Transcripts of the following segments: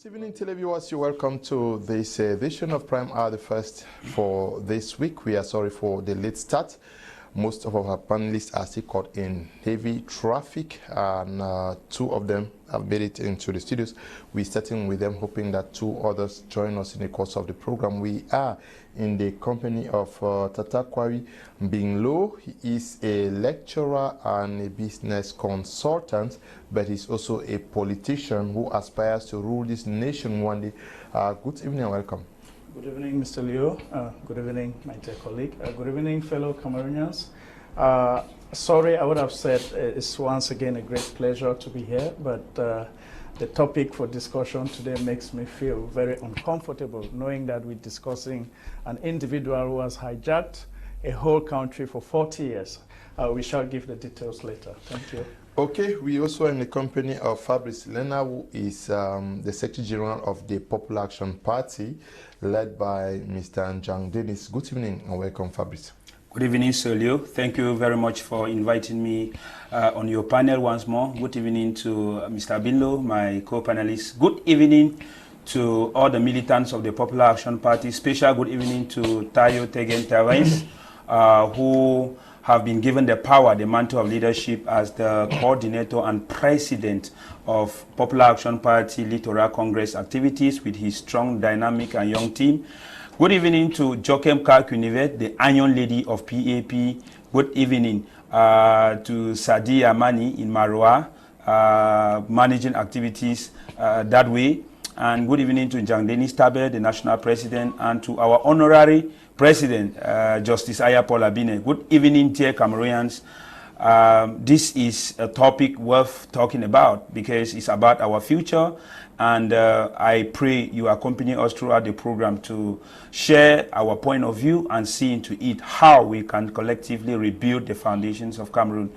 Good evening, televiewers. You're welcome to this edition of Prime Hour, the first for this week. We are sorry for the late start. Most of our panelists are still caught in heavy traffic, and two of them have made it into the studios. We're starting with them, hoping that two others join us in the course of the program. We are in the company of Tata Kwawi Mbinglo. He is a lecturer and a business consultant, but he's also a politician who aspires to rule this nation one day. Good evening and welcome. Good evening, Mr. Leo. Good evening, my dear colleague. Good evening, fellow Cameroonians. Sorry, I would have said it's once again a great pleasure to be here, but the topic for discussion today makes me feel very uncomfortable, knowing that we're discussing an individual who has hijacked a whole country for 40 years. We shall give the details later. Thank you. Okay, we also are in the company of Fabrice Lena, who is the Secretary General of the Popular Action Party, led by Mr. Njang Dennis. Good evening and welcome, Fabrice. Good evening, Sir Leo. Thank you very much for inviting me on your panel once more. Good evening to Mr. Mbinglo, my co-panelist. Good evening to all the militants of the Popular Action Party. Special good evening to Tayo Tegen Terence, who have been given the power, the mantle of leadership as the coordinator and president of Popular Action Party Littoral Congress activities with his strong, dynamic and young team. Good evening to Jokem Kakunivet, the Iron Lady of PAP. Good evening to Sadi Amani in Marwa, managing activities that way. And good evening to Njang Dennis Tabe, the national president, and to our honorary President, Justice Ayapola Bine. Good evening, dear Cameroonians. This is a topic worth talking about because it's about our future, and I pray you accompany us throughout the program to share our point of view and see into it how we can collectively rebuild the foundations of Cameroon.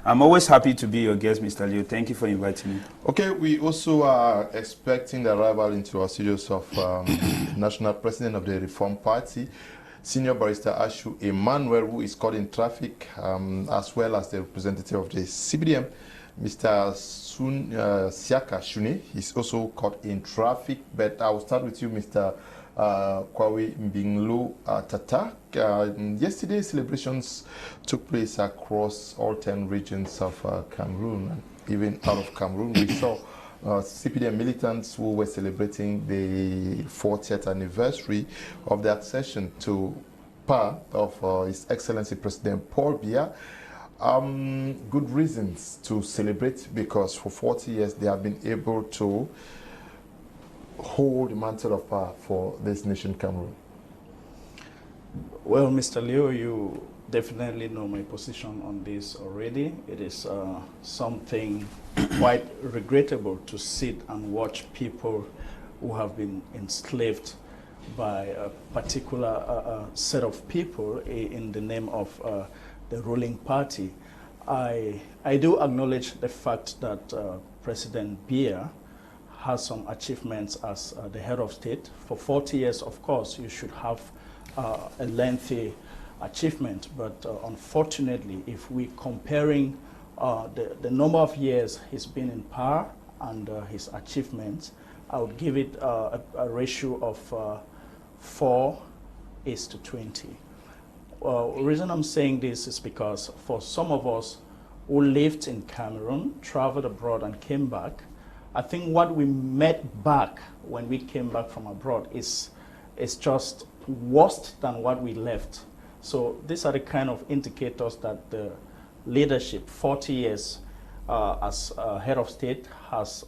I'm always happy to be your guest, Mr. Leo. Thank you for inviting me. Okay, we also are expecting the arrival into our studios of National President of the Reform Party, Senior Barrister Ashu, Emmanuel, who is caught in traffic, as well as the representative of the CPDM, Mr. Siaka, Shuneh. He's also caught in traffic, but I will start with you, Mr. Kwawi Mbinglo Tata. Yesterday, celebrations took place across all 10 regions of Cameroon, and even out of Cameroon. We saw CPDM militants who were celebrating the 40th anniversary of the accession to power of His Excellency President Paul Biya. Good reasons to celebrate, because for 40 years they have been able to hold the mantle of power for this nation, Cameroon. Well, Mr. Leo, you definitely know my position on this already. It is something quite regrettable to sit and watch people who have been enslaved by a particular set of people in the name of the ruling party. I do acknowledge the fact that President Biya has some achievements as the head of state. For 40 years, of course, you should have a lengthy achievement, but unfortunately, if we're comparing the number of years he's been in power and his achievements, I would give it a ratio of 4:20. The reason I'm saying this is because for some of us who lived in Cameroon, traveled abroad and came back, I think what we met back when we came back from abroad is just worse than what we left. So these are the kind of indicators that the leadership, 40 years as head of state, has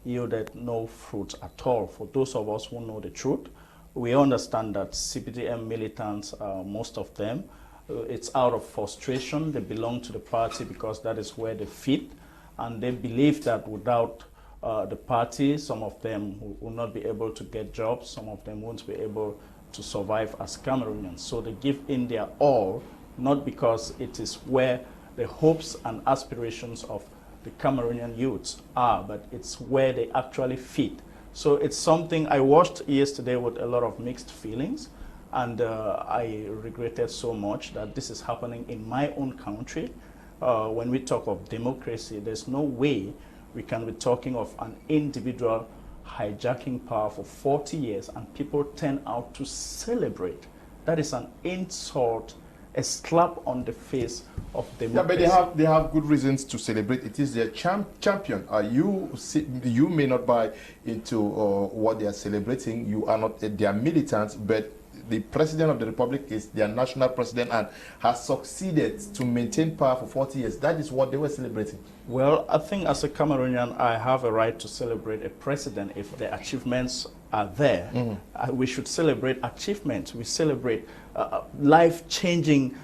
yielded no fruit at all. For those of us who know the truth, we understand that CPDM militants, most of them, it's out of frustration. They belong to the party because that is where they fit, and they believe that without the party, some of them will not be able to get jobs, some of them won't be able to survive as Cameroonians. So they give in their all, not because it is where the hopes and aspirations of the Cameroonian youths are, but it's where they actually fit. So it's something I watched yesterday with a lot of mixed feelings, and I regretted so much that this is happening in my own country. When we talk of democracy, there's no way we can be talking of an individual hijacking power for 40 years and people turn out to celebrate. That is an insult, a slap on the face of democracy. Yeah, but they have good reasons to celebrate. It is their champion. You may not buy into what they are celebrating. You are not their militants, but the president of the republic is their national president and has succeeded to maintain power for 40 years. That is what they were celebrating. Well, I think as a Cameroonian, I have a right to celebrate a president if the achievements are there. We should celebrate achievements. We celebrate life-changing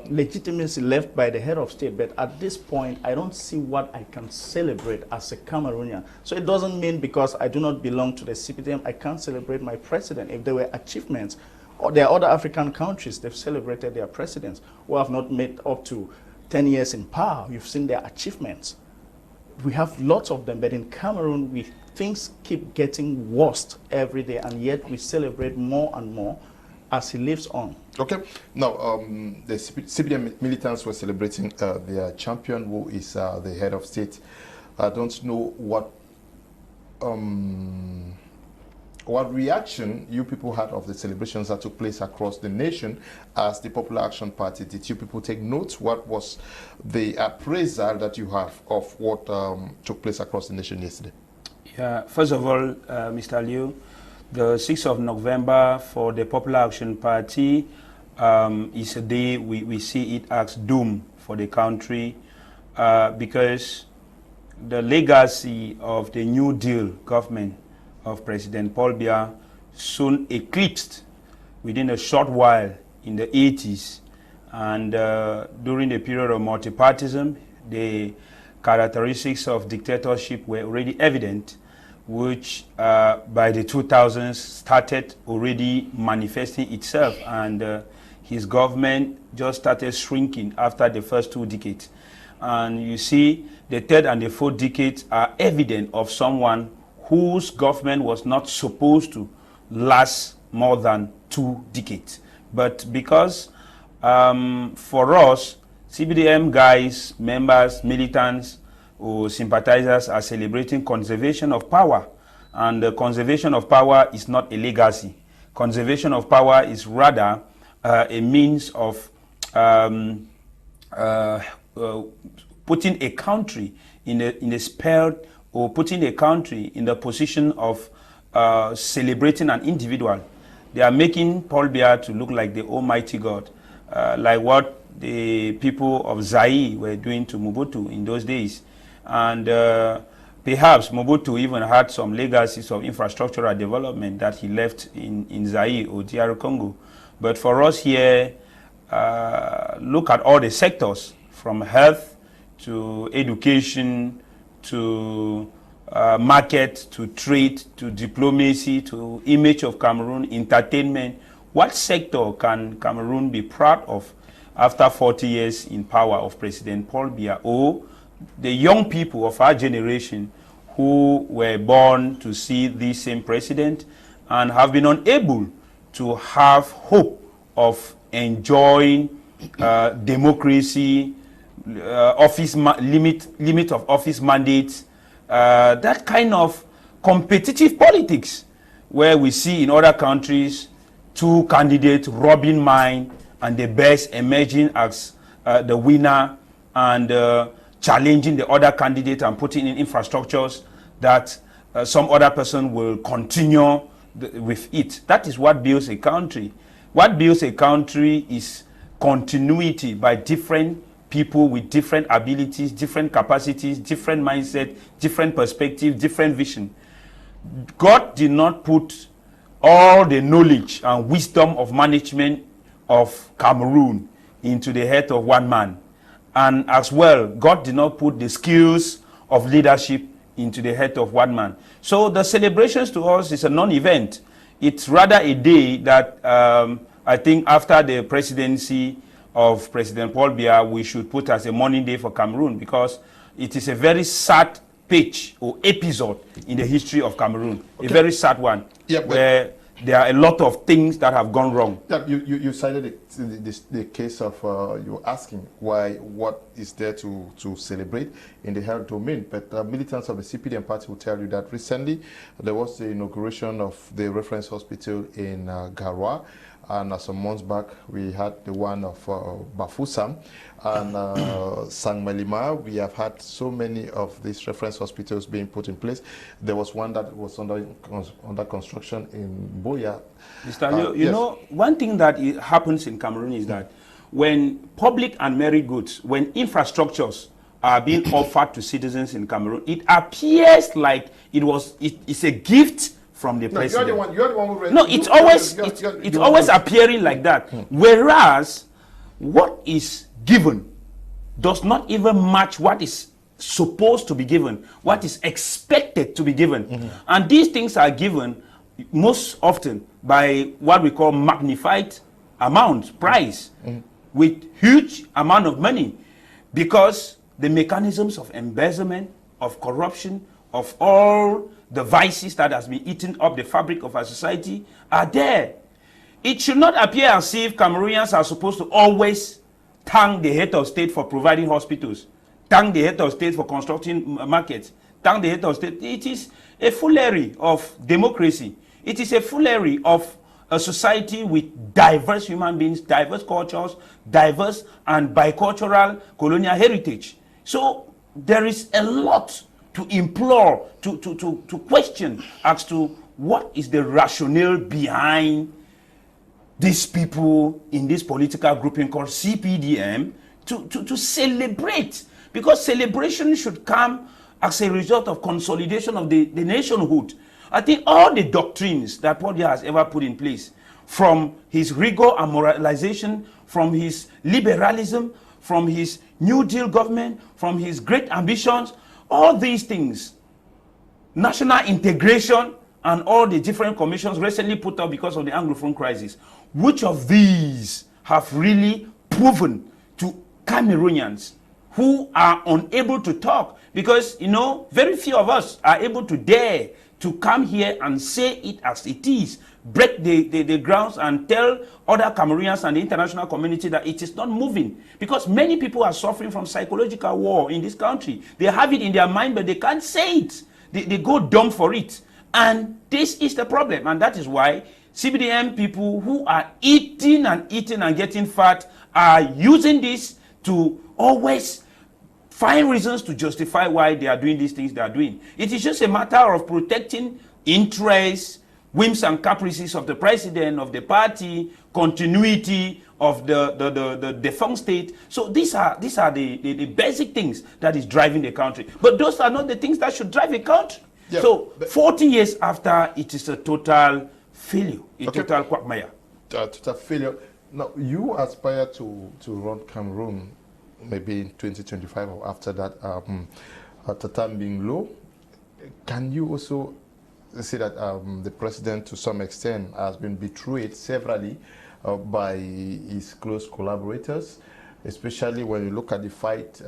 legitimacy left by the head of state. But at this point, I don't see what I can celebrate as a Cameroonian. So it doesn't mean because I do not belong to the CPDM, I can't celebrate my president. If there were achievements, or there are other African countries, they've celebrated their presidents who have not made up to 10 years in power. You've seen their achievements. We have lots of them, but in Cameroon, things keep getting worse every day, and yet we celebrate more and more as he lives on. Okay. Now, the CPDM militants were celebrating their champion, who is the head of state. I don't know what reaction you people had of the celebrations that took place across the nation as the Popular Action Party. Did you people take notes? What was the appraisal that you have of what took place across the nation yesterday? Yeah, first of all, Mr. Liu, the 6th of November for the Popular Action Party is a day we see it as doom for the country because the legacy of the New Deal government of President Paul Biya soon eclipsed within a short while in the 80s. And during the period of multipartism, the characteristics of dictatorship were already evident, which by the 2000s started already manifesting itself, and his government just started shrinking after the first 2 decades. And you see, the third and the fourth decades are evident of someone whose government was not supposed to last more than 2 decades. But because for us, CPDM guys, members, militants, or sympathizers are celebrating conservation of power. And the conservation of power is not a legacy. Conservation of power is rather a means of putting a country in a spell, or putting a country in the position of celebrating an individual. They are making Paul Biya to look like the almighty God, like what the people of Zaire were doing to Mobutu in those days. And perhaps Mobutu even had some legacies of infrastructural development that he left in Zaire or DR Congo. But for us here, look at all the sectors, from health to education to market to trade to diplomacy to image of Cameroon, entertainment. What sector can Cameroon be proud of after 40 years in power of President Paul Biya, or the young people of our generation who were born to see this same president and have been unable to have hope of enjoying democracy, limit of office mandates, that kind of competitive politics where we see in other countries 2 candidates robbing mine and the best emerging as the winner and challenging the other candidate and putting in infrastructures that some other person will continue with it. That is what builds a country. What builds a country is continuity by different people with different abilities, different capacities, different mindset, different perspective, different vision. God did not put all the knowledge and wisdom of management of Cameroon into the head of one man. And as well, God did not put the skills of leadership into the head of one man. So the celebrations to us is a non-event. It's rather a day that I think after the presidency of President Paul Biya, we should put as a mourning day for Cameroon, because it is a very sad page or episode in the history of Cameroon, a very sad one, where there are a lot of things that have gone wrong. Yeah, you cited the case of you asking what is there to celebrate in the health domain, but militants of the CPDM party will tell you that recently there was the inauguration of the reference hospital in Garwa, and some months back we had the one of Bafoussam and Sangmalima. We have had so many of these reference hospitals being put in place. There was one that was under construction in Biya. Mr. Leo, you know, one thing that happens in Cameroon is that when public and married goods, when infrastructures are being offered to citizens in Cameroon, it appears like it's a gift from the president. You're the one who read. No, it's always appearing like that. Whereas what is given does not even match what is supposed to be given, what is expected to be given. And these things are given most often by what we call magnified amount, price, with huge amount of money, because the mechanisms of embezzlement, of corruption, of all the vices that has been eating up the fabric of our society are there. It should not appear as if Cameroonians are supposed to always thank the head of state for providing hospitals, thank the head of state for constructing markets, thank the head of state. It is a foolery of democracy. It is a foolery of a society with diverse human beings, diverse cultures, diverse and bicultural colonial heritage. So there is a lot to implore, to question as to what is the rationale behind these people in this political grouping called CPDM to celebrate. Because celebration should come as a result of consolidation of the nationhood. I think all the doctrines that Paul Biya has ever put in place, from his rigor and moralization, from his liberalism, from his New Deal government, from his great ambitions, all these things, national integration and all the different commissions recently put up because of the Anglophone crisis, which of these have really proven to Cameroonians who are unable to talk? Because, you know, very few of us are able to dare to come here and say it as it is, break the grounds and tell other Cameroonians and the international community that it is not moving. Because many people are suffering from psychological war in this country. They have it in their mind, but they can't say it. They go dumb for it. And this is the problem. And that is why CPDM people who are eating and getting fat are using this to always find reasons to justify why they are doing these things they are doing. It is just a matter of protecting interests, whims and caprices of the president, of the party, continuity of the defunct state. So these are the basic things that is driving the country. But those are not the things that should drive a country. Yeah, so 40 years after, it is a total failure, total quagmire. Total failure. Now, you aspire to run Cameroon maybe in 2025 or after that. Tata Mbinglo, can you also see that the president to some extent has been betrayed severally by his close collaborators, especially when you look at the fight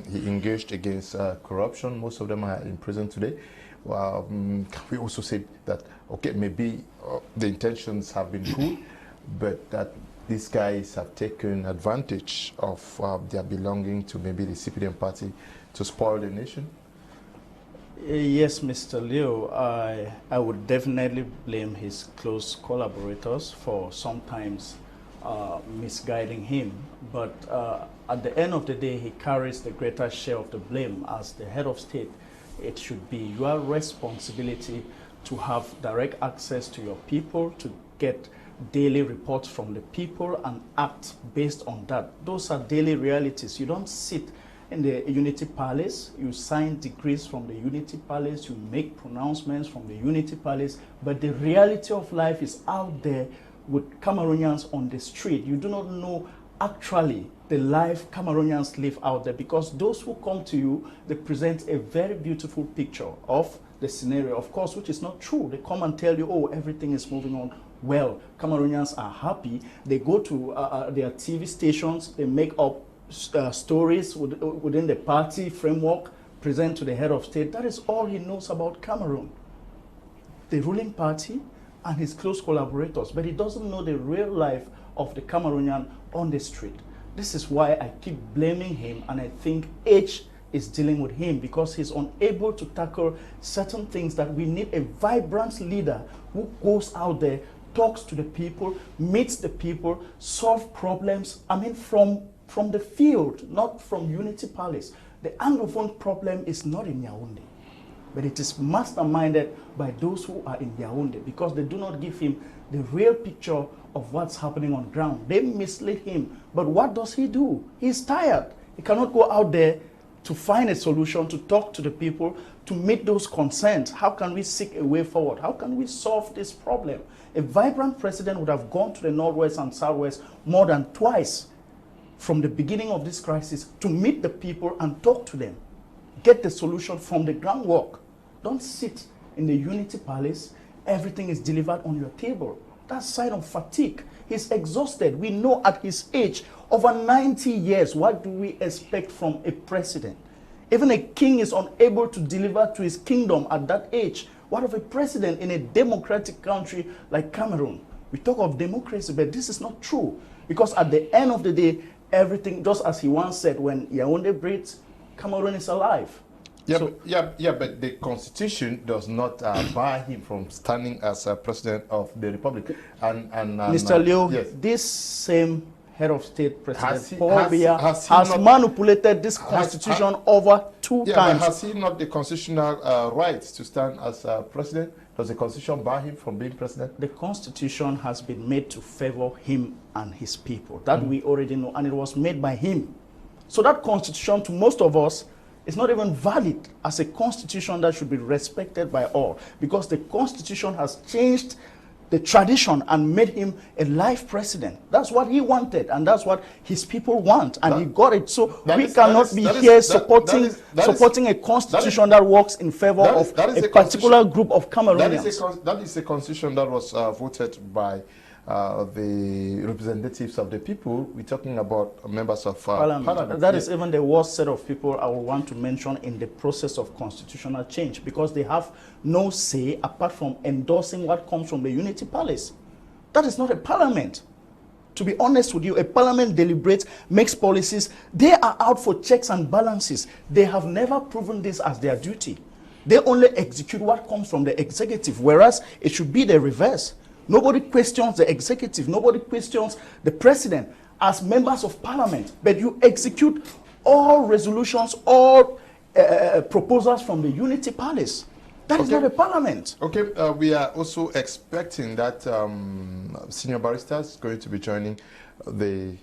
he engaged against corruption? Most of them are in prison today. Can we also say that, okay, maybe the intentions have been good, but that these guys have taken advantage of their belonging to maybe the CPDM party to spoil the nation? Yes, Mr. Leo, I would definitely blame his close collaborators for sometimes misguiding him. But at the end of the day, he carries the greater share of the blame as the head of state. It should be your responsibility to have direct access to your people, to get daily reports from the people and act based on that. Those are daily realities. You don't sit in the Unity Palace, you sign decrees from the Unity Palace, you make pronouncements from the Unity Palace, but the reality of life is out there with Cameroonians on the street. You do not know actually the life Cameroonians live out there, because those who come to you, they present a very beautiful picture of the scenario, of course, which is not true. They come and tell you, oh, everything is moving on well. Cameroonians are happy. They go to their TV stations, they make up stories within the party framework, present to the head of state. That is all he knows about Cameroon. The ruling party, and his close collaborators, but he doesn't know the real life of the Cameroonian on the street. This is why I keep blaming him, and I think age is dealing with him because he's unable to tackle certain things that we need a vibrant leader who goes out there, talks to the people, meets the people, solve problems. I mean, from the field, not from Unity Palace. The Anglophone problem is not in Yaoundé, but it is masterminded by those who are in Yaoundé because they do not give him the real picture of what's happening on ground. They mislead him. But what does he do? He's tired. He cannot go out there to find a solution, to talk to the people, to meet those concerns. How can we seek a way forward? How can we solve this problem? A vibrant president would have gone to the Northwest and Southwest more than twice from the beginning of this crisis to meet the people and talk to them. Get the solution from the groundwork. Don't sit in the Unity Palace. Everything is delivered on your table. That's a sign of fatigue. He's exhausted. We know at his age, over 90 years, what do we expect from a president? Even a king is unable to deliver to his kingdom at that age. What of a president in a democratic country like Cameroon? We talk of democracy, but this is not true. Because at the end of the day, everything, just as he once said, when Yaoundé breathes, Cameroon is alive. Yeah, So, but the constitution does not bar him from standing as president of the republic. And Mr. Leo, yes. this same head of state, President Paul has Biya, he has not- manipulated this constitution over two Yeah, times. but has he not the constitutional right to stand as president? Does the constitution bar him from being president? The constitution has been made to favor him and his people. That we already know, and it was made by him. So that constitution, to most of us, is not even valid as a constitution that should be respected by all, because the constitution has changed the tradition and made him a life president. That's what he wanted, and that's what his people want, and he got it. So we cannot be here supporting a constitution that works in favor of a particular group of Cameroonians. That is a constitution that was voted by the representatives of the people. We're talking about members of parliament. That is even the worst set of people I would want to mention in the process of constitutional change, because they have no say apart from endorsing what comes from the Unity Palace. That is not a parliament. To be honest with you, a parliament deliberates, makes policies. They are out for checks and balances. They have never proven this as their duty. They only execute what comes from the executive, whereas it should be the reverse. Nobody questions the executive. Nobody questions the president as members of parliament. But you execute all resolutions, all proposals from the Unity Palace. That is not a parliament. Okay, we are also expecting that Senior Barrister is going to be joining the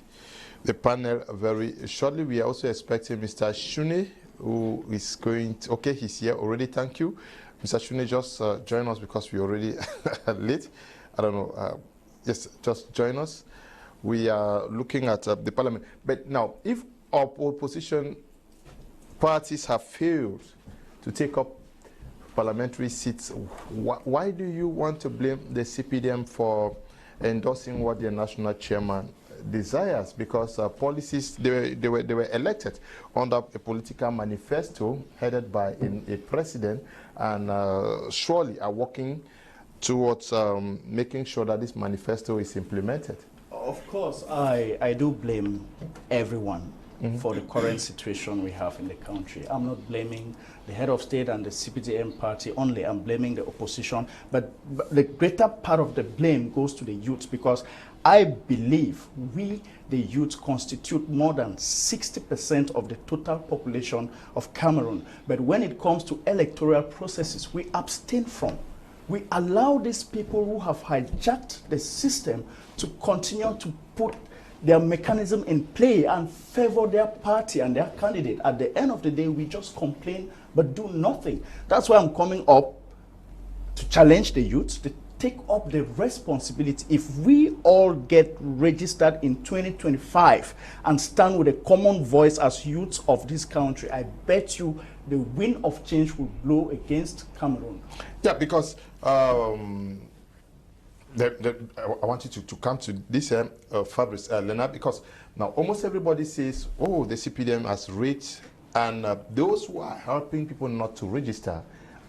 panel very shortly. We are also expecting Mr. Shuneh, who is going to, okay, he's here already, thank you. Mr. Shuneh, just join us because we're already late. I don't know, yes, just join us. We are looking at the parliament. But now, if our opposition parties have failed to take up parliamentary seats, why do you want to blame the CPDM for endorsing what their national chairman desires? Because policies, they were elected under a political manifesto headed by a president, and surely are working towards making sure that this manifesto is implemented. Of course, I do blame everyone for the current situation we have in the country. I'm not blaming the head of state and the CPDM party only. I'm blaming the opposition. But the greater part of the blame goes to the youth, because I believe we, the youth, constitute more than 60% of the total population of Cameroon. But when it comes to electoral processes, we abstain from. We allow these people who have hijacked the system to continue to put their mechanism in play and favor their party and their candidate. At the end of the day, we just complain but do nothing. That's why I'm coming up to challenge the youth to take up the responsibility. If we all get registered in 2025 and stand with a common voice as youths of this country, I bet you the wind of change will blow against Cameroon. Yeah, because I want you to come to this Fabrice Lena, because now almost everybody says, oh, the CPDM has reached, and those who are helping people not to register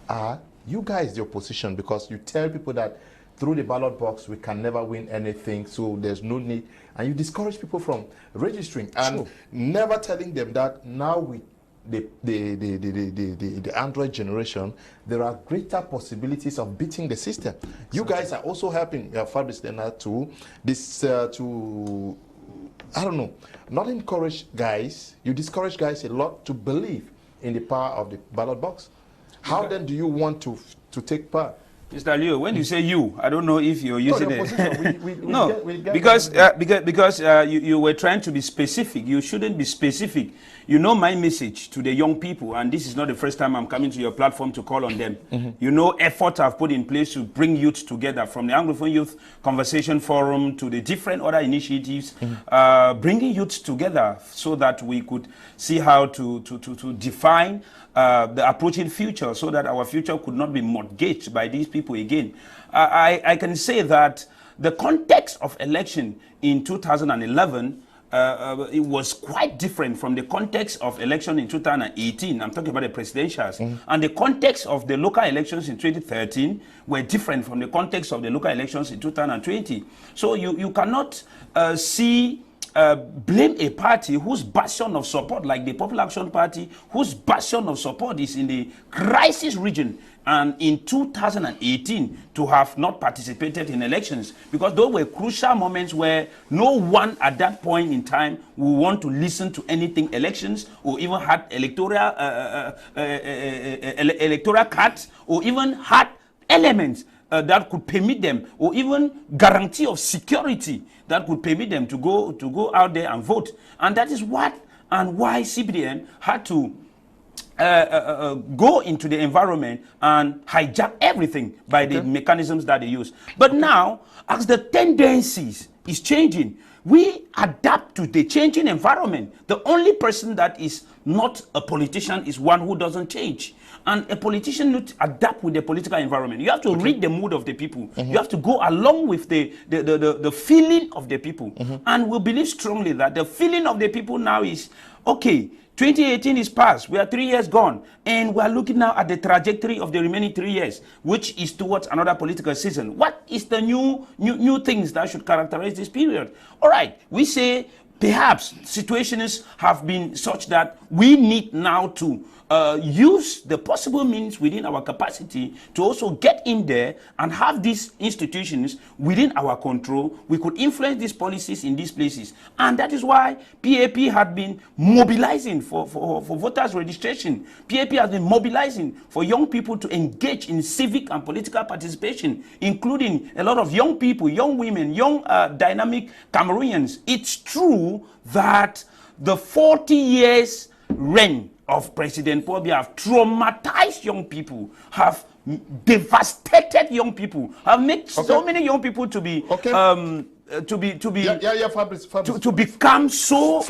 are you guys, the opposition, because you tell people that through the ballot box, we can never win anything, so there's no need. And you discourage people from registering and never telling them that now with the Android generation, there are greater possibilities of beating the system. You guys are also helping Fabrice Lena to I don't know, not encourage guys. You discourage guys a lot to believe in the power of the ballot box. How then do you want to take part? Mr. Leo, when you say you, I don't know if you're using it. No, because you were trying to be specific. You shouldn't be specific. You know my message to the young people, and this is not the first time I'm coming to your platform to call on them. You know effort I've put in place to bring youth together, from the Anglophone Youth Conversation Forum to the different other initiatives, bringing youth together so that we could see how to define the approaching future, so that our future could not be mortgaged by these people again. I can say that the context of election in 2011 it was quite different from the context of election in 2018. I'm talking about the presidentials. And the context of the local elections in 2013 were different from the context of the local elections in 2020. So you cannot blame a party whose bastion of support, like the Popular Action Party, whose bastion of support is in the crisis region, and in 2018 to have not participated in elections, because those were crucial moments where no one at that point in time would want to listen to anything elections, or even had electoral cards, or even had elements that could permit them, or even guarantee of security that could permit them to go out there and vote. And that is what and why CPDM had to go into the environment and hijack everything by the mechanisms that they use. But now, as the tendencies is changing, we adapt to the changing environment. The only person that is not a politician is one who doesn't change. And a politician needs to adapt with the political environment. You have to read the mood of the people. You have to go along with the feeling of the people. And we believe strongly that the feeling of the people now is, okay, 2018 is past, we are 3 years gone, and we are looking now at the trajectory of the remaining 3 years, which is towards another political season. What is the new things that should characterize this period? All right, we say perhaps situations have been such that we need now to use the possible means within our capacity to also get in there and have these institutions within our control. We could influence these policies in these places. And that is why PAP had been mobilizing for voters registration. PAP has been mobilizing for young people to engage in civic and political participation, including a lot of young people, young women, young dynamic Cameroonians. It's true that the 40 years reign of President Paul Biya have traumatized young people, have devastated young people, have made so many young people to be to become so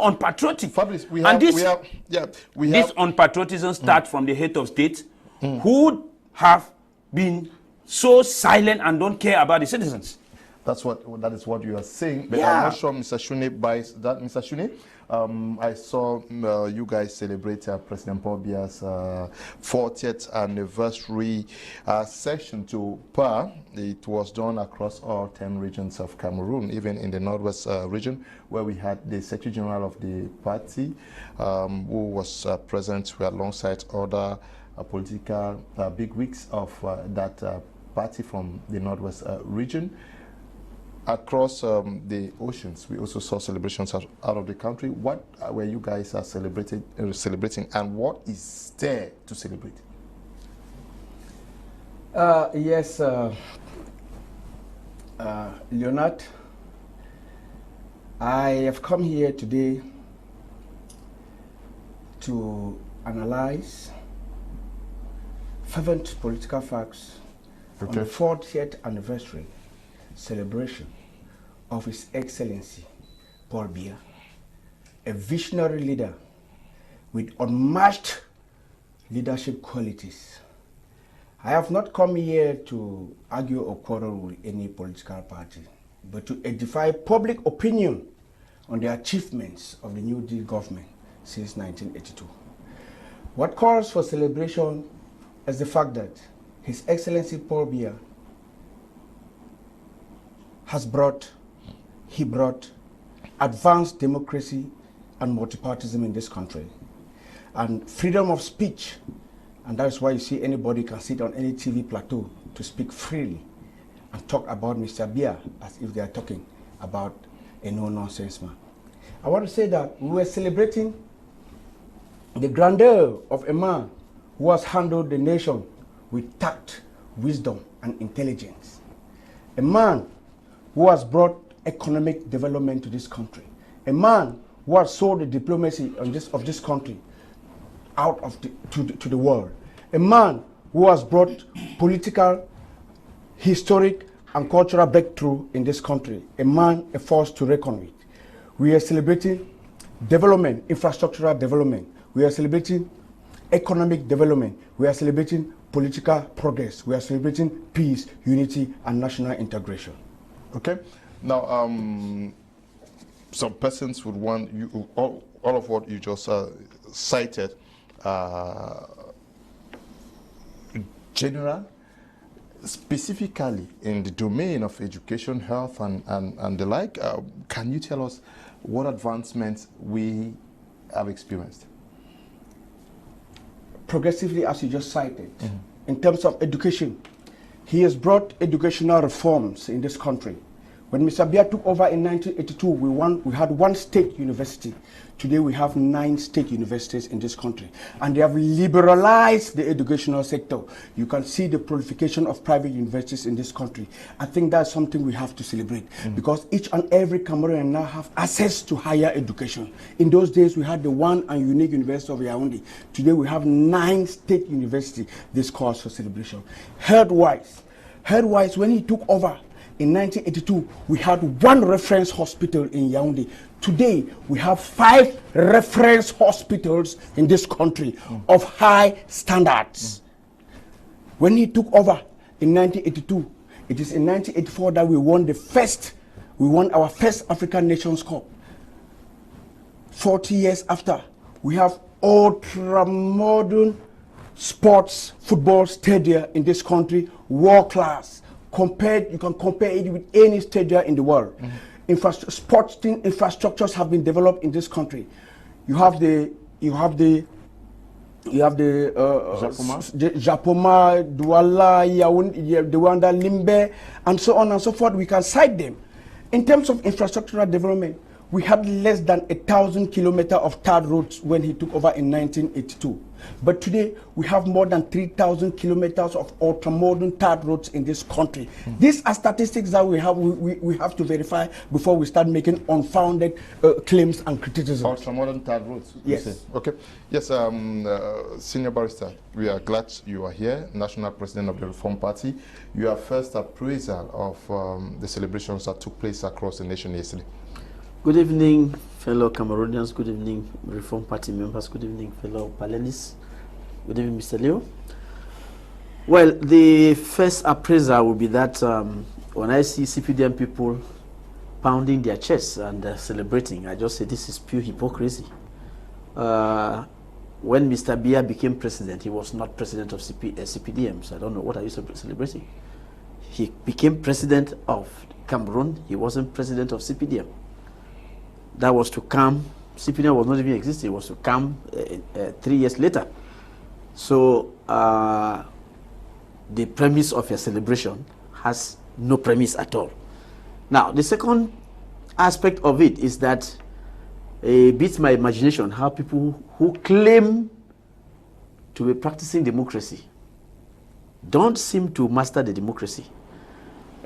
unpatriotic. Fabrice, this unpatriotism starts from the head of state, who have been so silent and don't care about the citizens. That is what you are saying. But I'm not sure Mr. Shuneh buys that. Mr. Shuneh, I saw you guys celebrate President Paul Biya's 40th anniversary session to par. It was done across all 10 regions of Cameroon, even in the northwest region, where we had the Secretary General of the party, who was present alongside other political bigwigs of that party from the northwest region. Across the oceans, we also saw celebrations out of the country. What were you guys celebrating, and what is there to celebrate? Yes, Leonard, I have come here today to analyze fervent political facts on the 40th anniversary celebration of His Excellency Paul Biya, a visionary leader with unmatched leadership qualities. I have not come here to argue or quarrel with any political party, but to edify public opinion on the achievements of the New Deal government since 1982. What calls for celebration is the fact that His Excellency Paul Biya he brought advanced democracy and multipartyism in this country, and freedom of speech. And that's why you see anybody can sit on any TV plateau to speak freely and talk about Mr. Biya as if they are talking about a no-nonsense man. I want to say that we were celebrating the grandeur of a man who has handled the nation with tact, wisdom, and intelligence. A man who has brought economic development to this country. A man who has sold the diplomacy of this country out of to the world. A man who has brought political, historic, and cultural breakthrough in this country. A man, a force to reckon with. We are celebrating development, infrastructural development. We are celebrating economic development. We are celebrating political progress. We are celebrating peace, unity, and national integration. Okay. Now, some persons would want you, all of what you just cited, general, specifically in the domain of education, health, and the like. Can you tell us what advancements we have experienced? Progressively, as you just cited, in terms of education, he has brought educational reforms in this country. When Mr. Biya took over in 1982, we had one state university. Today we have 9 state universities in this country. And they have liberalized the educational sector. You can see the proliferation of private universities in this country. I think that's something we have to celebrate, because each and every Cameroonian now have access to higher education. In those days, we had the one and unique University of Ewane. Today we have 9 state universities. This calls for celebration. Health-wise, when he took over, in 1982, we had 1 reference hospital in Yaoundé. Today, we have 5 reference hospitals in this country of high standards. When he took over in 1982, it is in 1984 that we won our first African Nations Cup. 40 years after, we have ultra-modern sports football stadium in this country, world class. You can compare it with any stadium in the world. Sports infrastructures have been developed in this country. You have the Japoma, Douala, Dewanda, Limbe, and so on and so forth. We can cite them. In terms of infrastructural development, we had less than 1,000 kilometers of tarred roads when he took over in 1982. But today, we have more than 3,000 kilometers of ultra-modern tarred roads in this country. These are statistics that we have to verify before we start making unfounded claims and criticisms. Ultra-modern tarred roads? Yes. Okay. Yes, Senior Barrister, we are glad you are here, National President of the Reform Party. Your first appraisal of the celebrations that took place across the nation yesterday. Good evening, fellow Cameroonians. Good evening, Reform Party members. Good evening, fellow panelists. Good evening, Mr. Leo. Well, the first appraiser will be that when I see CPDM people pounding their chests and celebrating, I just say this is pure hypocrisy. When Mr. Biya became president, he was not president of CPDM, so I don't know what are you celebrating. He became president of Cameroon. He wasn't president of CPDM. That was to come, CPDM was not even existing, it was to come 3 years later. So the premise of a celebration has no premise at all. Now, the second aspect of it is that it beats my imagination how people who claim to be practicing democracy don't seem to master the democracy.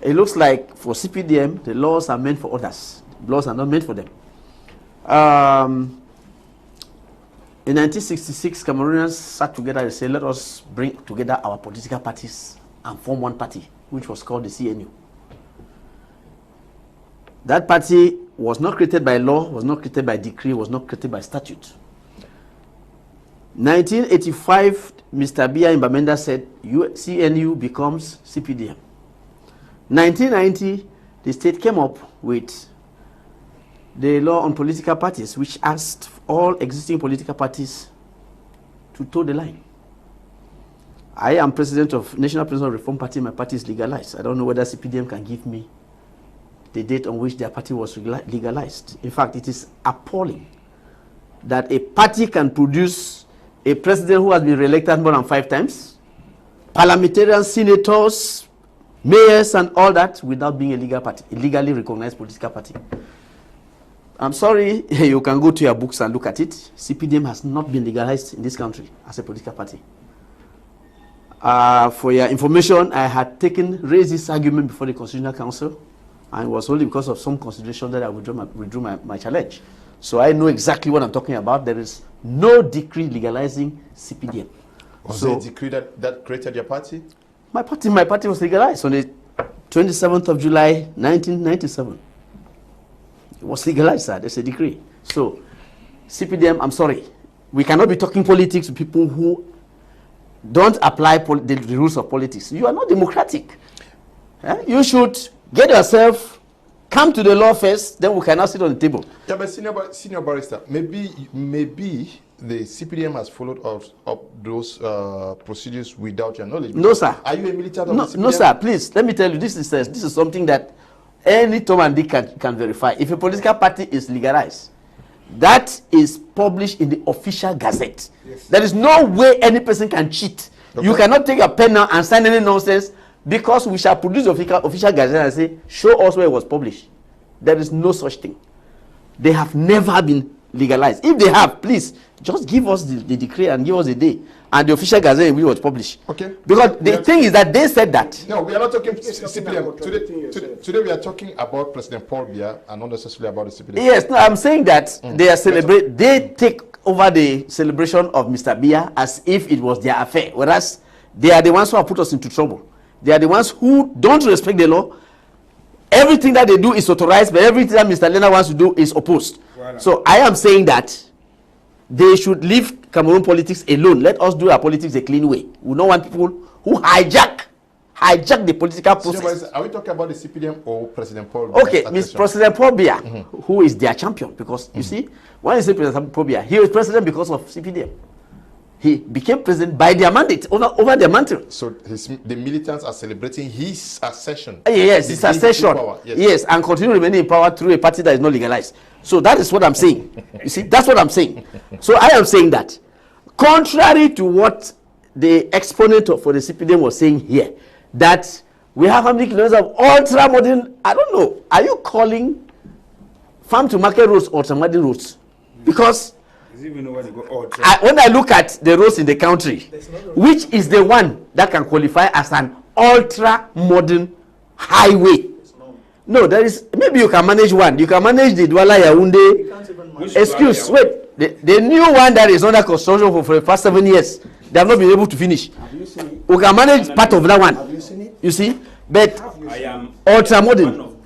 It looks like for CPDM, the laws are meant for others. The laws are not meant for them. In 1966, Cameroonians sat together and said, let us bring together our political parties and form one party, which was called the CNU. That party was not created by law, was not created by decree, was not created by statute. 1985, Mr. Biya in Bamenda said, CNU becomes CPDM. 1990, the state came up with the law on political parties, which asked all existing political parties to toe the line. I am president of National President of Reform Party. My party is legalized. I don't know whether CPDM can give me the date on which their party was legalized. In fact, it is appalling that a party can produce a president who has been re-elected more than 5 times, parliamentarians, senators, mayors, and all that without being a legal party, a legally recognized political party. I'm sorry, you can go to your books and look at it. CPDM has not been legalized in this country as a political party. For your information, I had raised this argument before the Constitutional Council, and it was only because of some consideration that I withdrew my challenge. So I know exactly what I'm talking about. There is no decree legalizing CPDM. Was there a decree that created your party? My party was legalized on the 27th of July, 1997. It was legalized, sir. There's a decree. So, CPDM, I'm sorry. We cannot be talking politics to people who don't apply the rules of politics. You are not democratic. You should get yourself, come to the law first, then we can now sit on the table. Yeah, but senior barrister, maybe the CPDM has followed up those procedures without your knowledge. No, sir. Are you a militant of the CPDM? No, sir. Please, let me tell you, this is something that any Tom and Dick can verify. If a political party is legalized, that is published in the official gazette. Yes. There is no way any person can cheat. Okay. You cannot take a pen now and sign any nonsense because we shall produce the official gazette and say, show us where it was published. There is no such thing. They have never been legalized. If they have, please, just give us the decree and give us the day. And the official gazette in which it was published. Okay. Because the thing is that they said that. No, we are not talking CPDM. Today we are talking about President Paul Biya and not necessarily about the CPDM. Yes, no, I'm saying that they take over the celebration of Mr. Biya as if it was their affair. Whereas they are the ones who have put us into trouble. They are the ones who don't respect the law. Everything that they do is authorized, but everything that Mr. Lena wants to do is opposed. Voilà. So I am saying that they should leave Cameroon politics alone. Let us do our politics a clean way. We don't want people who hijack the political process. So, are we talking about the CPDM or President Paul Biya? Okay, President Paul Biya, who is their champion, because you see, when you say President Paul Biya, he was president because of CPDM. He became president by their mandate, over their mantle. So the militants are celebrating his accession. Yes, his accession. Yes, and continue remaining in power through a party that is not legalized. So that is what I'm saying. You see, that's what I'm saying. So I am saying that, contrary to what the exponent for the CPDM was saying here, that we have how many kilometers of ultra-modern, I don't know, are you calling farm to market roads ultra-modern roads? Because when I look at the roads in the country, which is the one that can qualify as an ultra-modern highway? No, there is, maybe you can manage one. You can manage the Douala Yaoundé. Excuse, wait. The new one that is under construction for the past 7 years, they have not been able to finish. We can manage part of that one. Have you seen it? You see? But ultra-modern,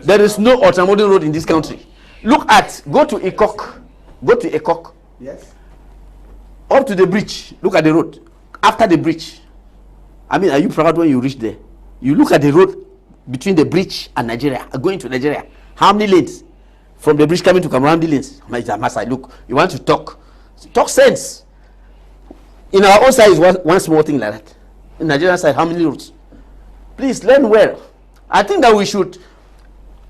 there is no ultra-modern road in this country. Go to Ekok. Go to Ekok. Yes. Up to the bridge. Look at the road. After the bridge. I mean, are you proud when you reach there? You look at the road between the bridge and Nigeria, going to Nigeria. How many lanes? From the bridge coming to Cameroon, how many lanes? Look, you want to talk sense. In our own side is one small thing like that. In Nigerian side, how many roads? Please learn well. I think that we should,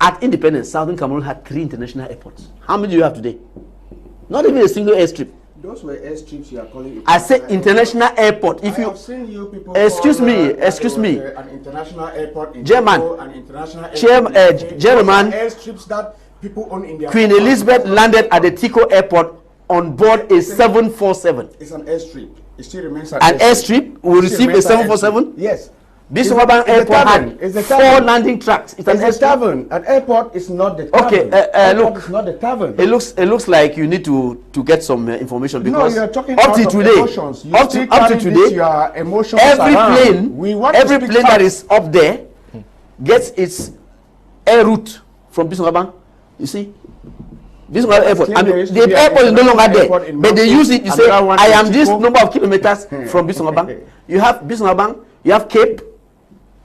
at independence, Southern Cameroon had 3 international airports. How many do you have today? Not even a single airstrip. Those were airstrips you are calling. I said international airport. If you have seen you people excuse me, an international airport in German, an international airport German airstrips that people own in their Queen Elizabeth landed at the Tico airport on board a 747. It's an airstrip. It still remains an airstrip. We receive a 747. Yes. This urban airport had 4 landing tracks. It's a tavern. An airport is not the tavern. Okay, look. It's not the tavern. It looks like you need to get some information, because no, you're talking up to today, up to today, your emotions every plane that is up there gets its air route from Bismarck. You see, Bismarck Airport. I mean, the airport is no longer there, but they use it. You say, I am this number of kilometers from Bismarck. You have Bismarck. You have Cape.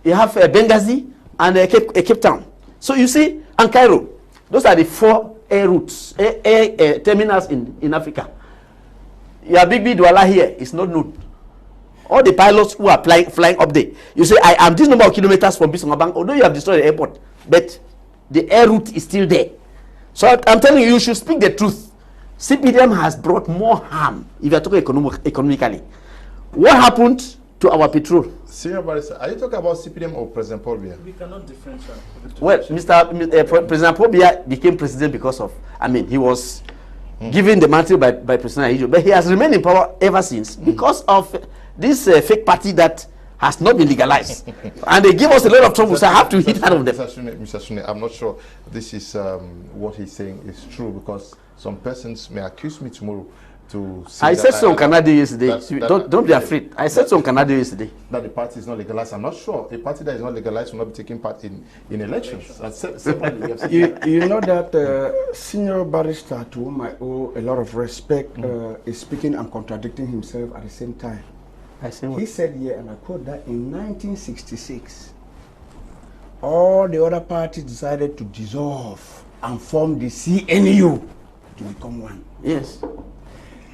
You have Benghazi and Cape Town. So you see, and Cairo. Those are the 4 air routes, air terminals in Africa. Your big Douala here is not known. All the pilots who are flying up there, you say, I am this number of kilometers from Bismarck, although you have destroyed the airport, but the air route is still there. So I'm telling you, you should speak the truth. CPDM has brought more harm, if you're talking economically. What happened to our petrol? Senior Barrister, are you talking about CPDM or President Paul Biya? We cannot differentiate. Well, President Paul Biya became president because of, he was given the mantle by President Ahijo, but he has remained in power ever since because of this fake party that has not been legalized. And they give us a lot of trouble, so I have to hit out of them. Mr. Shuneh, I'm not sure this is what he's saying is true, because some persons may accuse me tomorrow to say I said so on Canada yesterday. Don't be afraid. I said so on Canada yesterday. That the party is not legalized. I'm not sure. A party that is not legalized will not be taking part in elections. You know that Senior Barrister, to whom I owe a lot of respect, is speaking and contradicting himself at the same time. He said here, and I quote, that in 1966, all the other parties decided to dissolve and form the CNU to become one. Yes.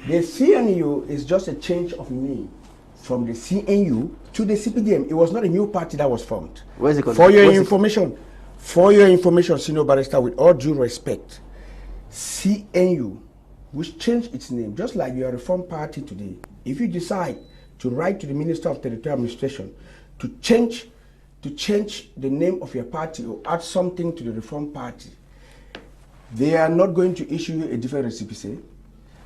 The CNU is just a change of name from the CNU to the CPDM. It was not a new party that was formed. Where's it called? For your information, Senior Barrister, with all due respect, CNU, which changed its name, just like your Reform Party today, if you decide to write to the Minister of Territorial Administration to change the name of your party or add something to the Reform Party, they are not going to issue you a different recipe.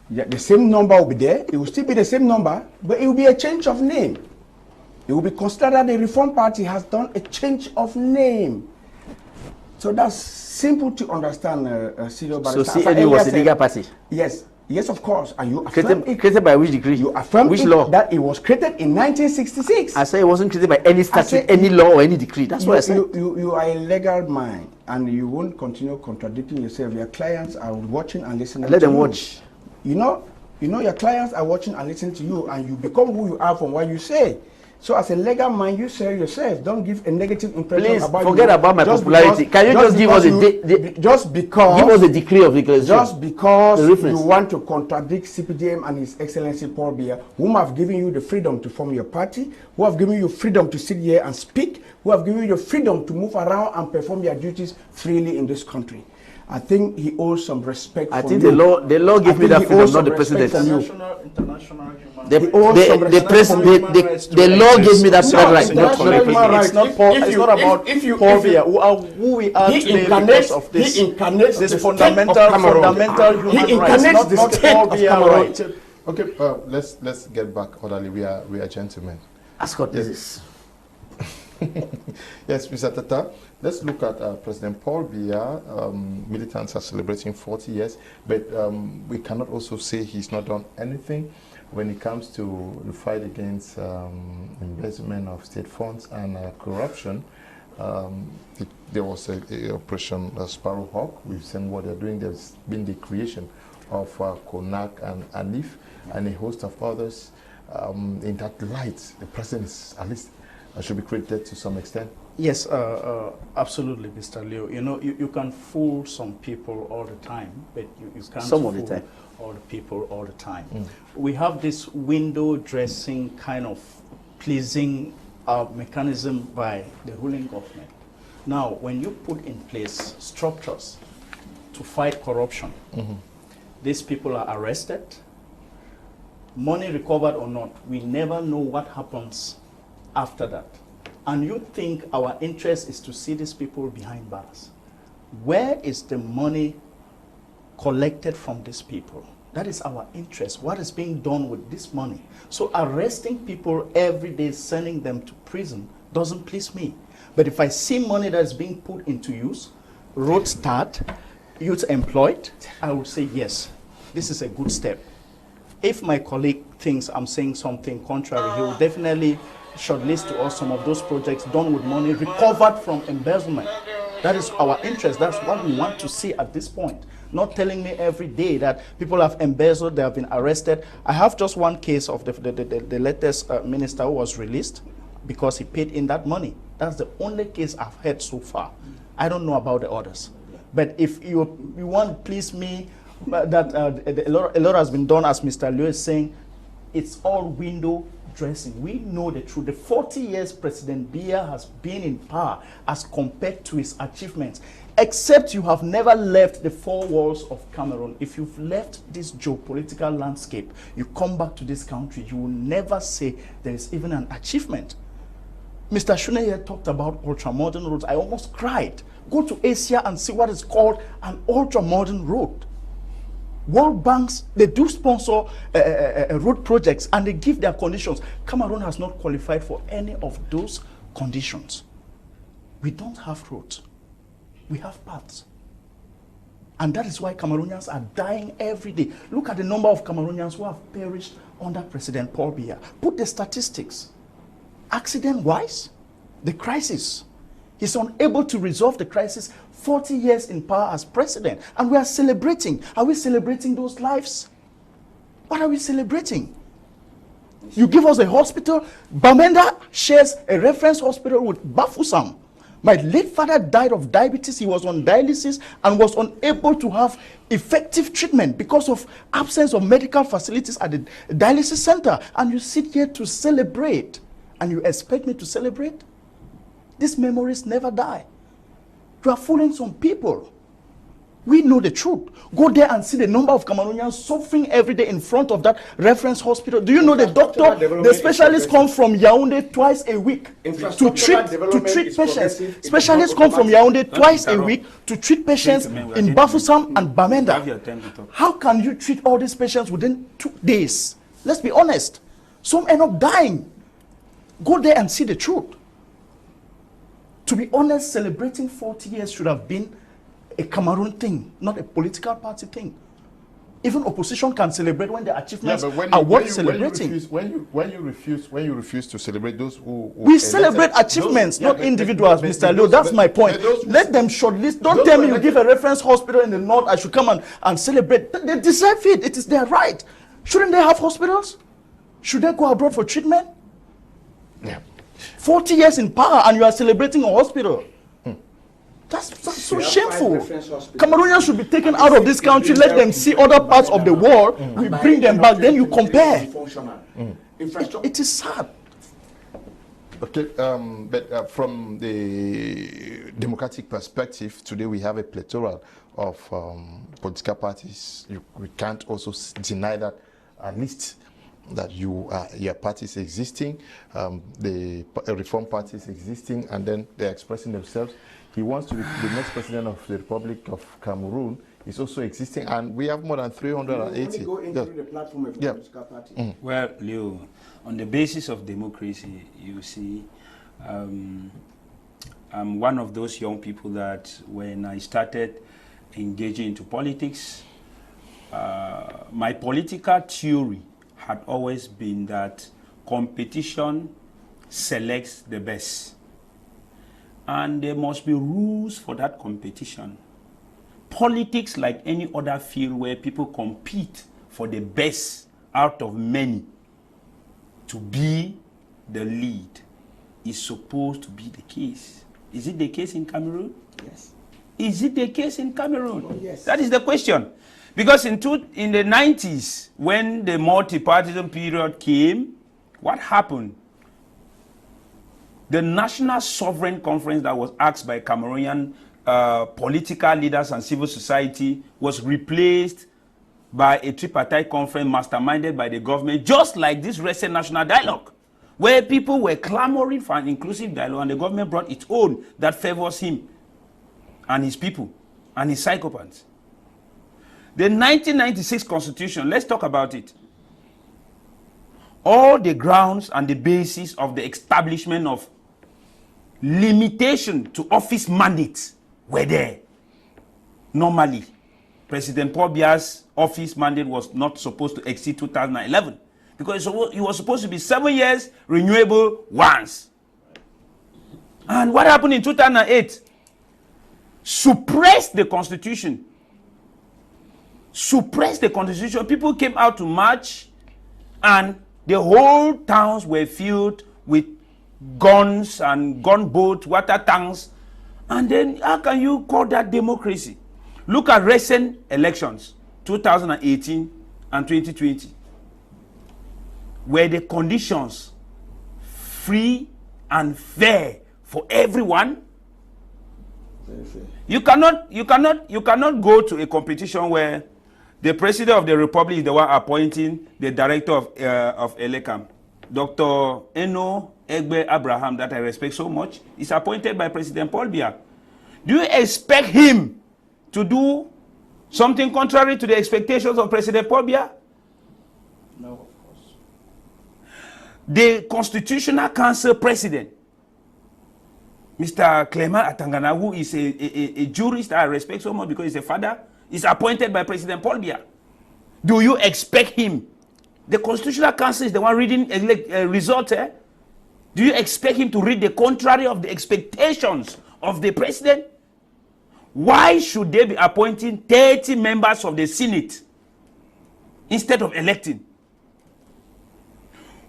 Yeah, the same number will be there. It will still be the same number, but it will be a change of name. It will be considered that the Reform Party has done a change of name. So that's simple to understand, Senior Barrister. So CNU was a legal party? Yes. Yes, of course. And you created by which decree? You affirm which law? That it was created in 1966. I say it wasn't created by any statute, any law or any decree. That's what I said. You are a legal mind, and you won't continue contradicting yourself. Your clients are watching and listening. Let them watch. You know your clients are watching and listening to you, and you become who you are from what you say. So as a legal mind, you say yourself. Don't give a negative impression. Please about forget about my popularity. Can you just give us give us a decree of legalization? Just because you want to contradict CPDM and His Excellency Paul Biya, whom have given you the freedom to form your party, who have given you freedom to sit here and speak, who have given you the freedom to move around and perform your duties freely in this country. I think he owes some respect. I think the law gave me that freedom, not the president. International human The law gave me that right, not the president. It's not about Paul Biya, who we are today because of this. He incarnates this the fundamental human rights, not Paul Biya right. Okay, let's get back orderly. We are gentlemen. Escort this. Yes, Mr. Tata, let's look at President Paul Biya. Militants are celebrating 40 years, but we cannot also say he's not done anything when it comes to the fight against embezzlement of state funds and corruption. There was a Operation Sparrow Hawk. We've seen what they're doing. There's been the creation of Konak and Alif and a host of others. In that light, the president is at least should be credited to some extent. Yes, absolutely, Mr. Leo. You know, you can fool some people all the time, but you can't fool all the people all the time. We have this window dressing kind of pleasing mechanism by the ruling government. Now, when you put in place structures to fight corruption, these people are arrested, money recovered or not, we never know what happens after that. And you think our interest is to see these people behind bars. Where is the money collected from these people? That is our interest. What is being done with this money? So arresting people every day, sending them to prison, doesn't please me. But if I see money that is being put into use, road start, youth employed, I would say yes, this is a good step. If my colleague thinks I'm saying something contrary, he will definitely shortlist to us some of those projects done with money recovered from embezzlement. That is our interest. That's what we want to see at this point. Not telling me every day that people have embezzled, they have been arrested. I have just one case of the latest minister who was released because he paid in that money. That's the only case I've heard so far. I don't know about the others. But if you want to please me, that a lot has been done, as Mr. Liu is saying, it's all window dressing. We know the truth. The 40 years President Biya has been in power as compared to his achievements. except you have never left the four walls of Cameroon, if you've left this geopolitical landscape, you come back to this country, you will never say there is even an achievement. Mr. Shuneh here talked about ultra-modern roads. I almost cried. Go to Asia and see what is called an ultra-modern road. World banks, they do sponsor road projects and they give their conditions. Cameroon has not qualified for any of those conditions. We don't have roads. We have paths. And that is why Cameroonians are dying every day. Look at the number of Cameroonians who have perished under President Paul Biya. Put the statistics. Accident-wise, the crisis. He's unable to resolve the crisis 40 years in power as president. And we are celebrating. Are we celebrating those lives? What are we celebrating? You give us a hospital. Bamenda shares a reference hospital with Bafoussam. My late father died of diabetes. He was on dialysis and was unable to have effective treatment because of absence of medical facilities at the dialysis center. And you sit here to celebrate. And you expect me to celebrate? These memories never die. You are fooling some people. We know the truth. Go there and see the number of Cameroonians suffering every day in front of that reference hospital. Do you know the doctor, the specialists come from Yaoundé twice a week to treat patients. Specialists come from Yaoundé twice a week to treat patients in Bafoussam and Bamenda. How can you treat all these patients within 2 days? Let's be honest. Some end up dying. Go there and see the truth. To be honest, celebrating 40 years should have been a Cameroon thing, not a political party thing. Even opposition can celebrate when the achievements are worth celebrating. When you refuse to celebrate those who we celebrate achievements, not individuals, Mr. Leo. That's my point. Let them shortlist. Don't tell me you give a reference hospital in the north, I should come and celebrate. They deserve it. It is their right. Shouldn't they have hospitals? Should they go abroad for treatment? Yeah. 40 years in power and you are celebrating a hospital. That's so shameful. Cameroonians should be taken out of this country. Let them see other parts of the world. We bring them back. Then you compare. It is sad. Okay, but from the democratic perspective, today we have a plethora of political parties. We can't also deny that, at least, that your party is existing, the Reform Party is existing, and then they're expressing themselves. He wants to be the next president of the Republic of Cameroon. Is also existing, and we have more than 380. Go into the platform of the political party. Well, Leo, on the basis of democracy, you see, I'm one of those young people that when I started engaging into politics, my political theory had always been that competition selects the best. And there must be rules for that competition. Politics, like any other field where people compete for the best out of many to be the lead, is supposed to be the case. Is it the case in Cameroon? Yes. Is it the case in Cameroon? Oh, yes. That is the question. Because in the 90s, when the multi-partisan period came, what happened? The National Sovereign Conference that was asked by Cameroonian political leaders and civil society was replaced by a tripartite conference masterminded by the government, just like this recent national dialogue, where people were clamoring for an inclusive dialogue and the government brought its own that favors him and his people and his psychopaths. The 1996 Constitution, let's talk about it. All the grounds and the basis of the establishment of limitation to office mandates were there. Normally, President Paul Biya's office mandate was not supposed to exceed 2011 because it was supposed to be 7 years, renewable once. And what happened in 2008? Suppressed the Constitution. Suppressed the Constitution. People came out to march and the whole towns were filled with guns and gunboats, water tanks. And then how can you call that democracy? Look at recent elections, 2018 and 2020. Were the conditions free and fair for everyone? You cannot go to a competition where the president of the republic is the one appointing the director of Elekam. Dr. Eno Egbe Abraham, that I respect so much, is appointed by President Paul Biya. Do you expect him to do something contrary to the expectations of President Paul Biya? No, of course. The Constitutional Council president, Mr. Clement Atangana, who is a jurist I respect so much because he's a father, is appointed by President Paul Biya. Do you expect him? The Constitutional Council is the one reading results. Do you expect him to read the contrary of the expectations of the president? Why should they be appointing 30 members of the Senate instead of electing?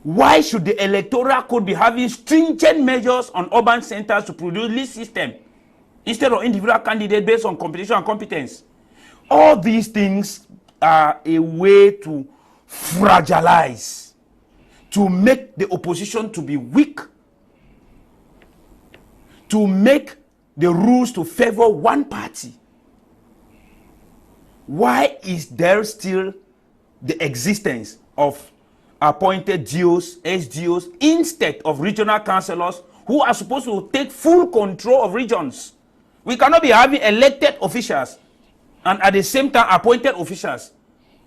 Why should the electoral code be having stringent measures on urban centers to produce list system instead of individual candidates based on competition and competence? All these things are a way to fragilize, to make the opposition to be weak, to make the rules to favor one party. Why is there still the existence of appointed GOs, SGOs, instead of regional councillors who are supposed to take full control of regions? We cannot be having elected officials and at the same time appointed officials.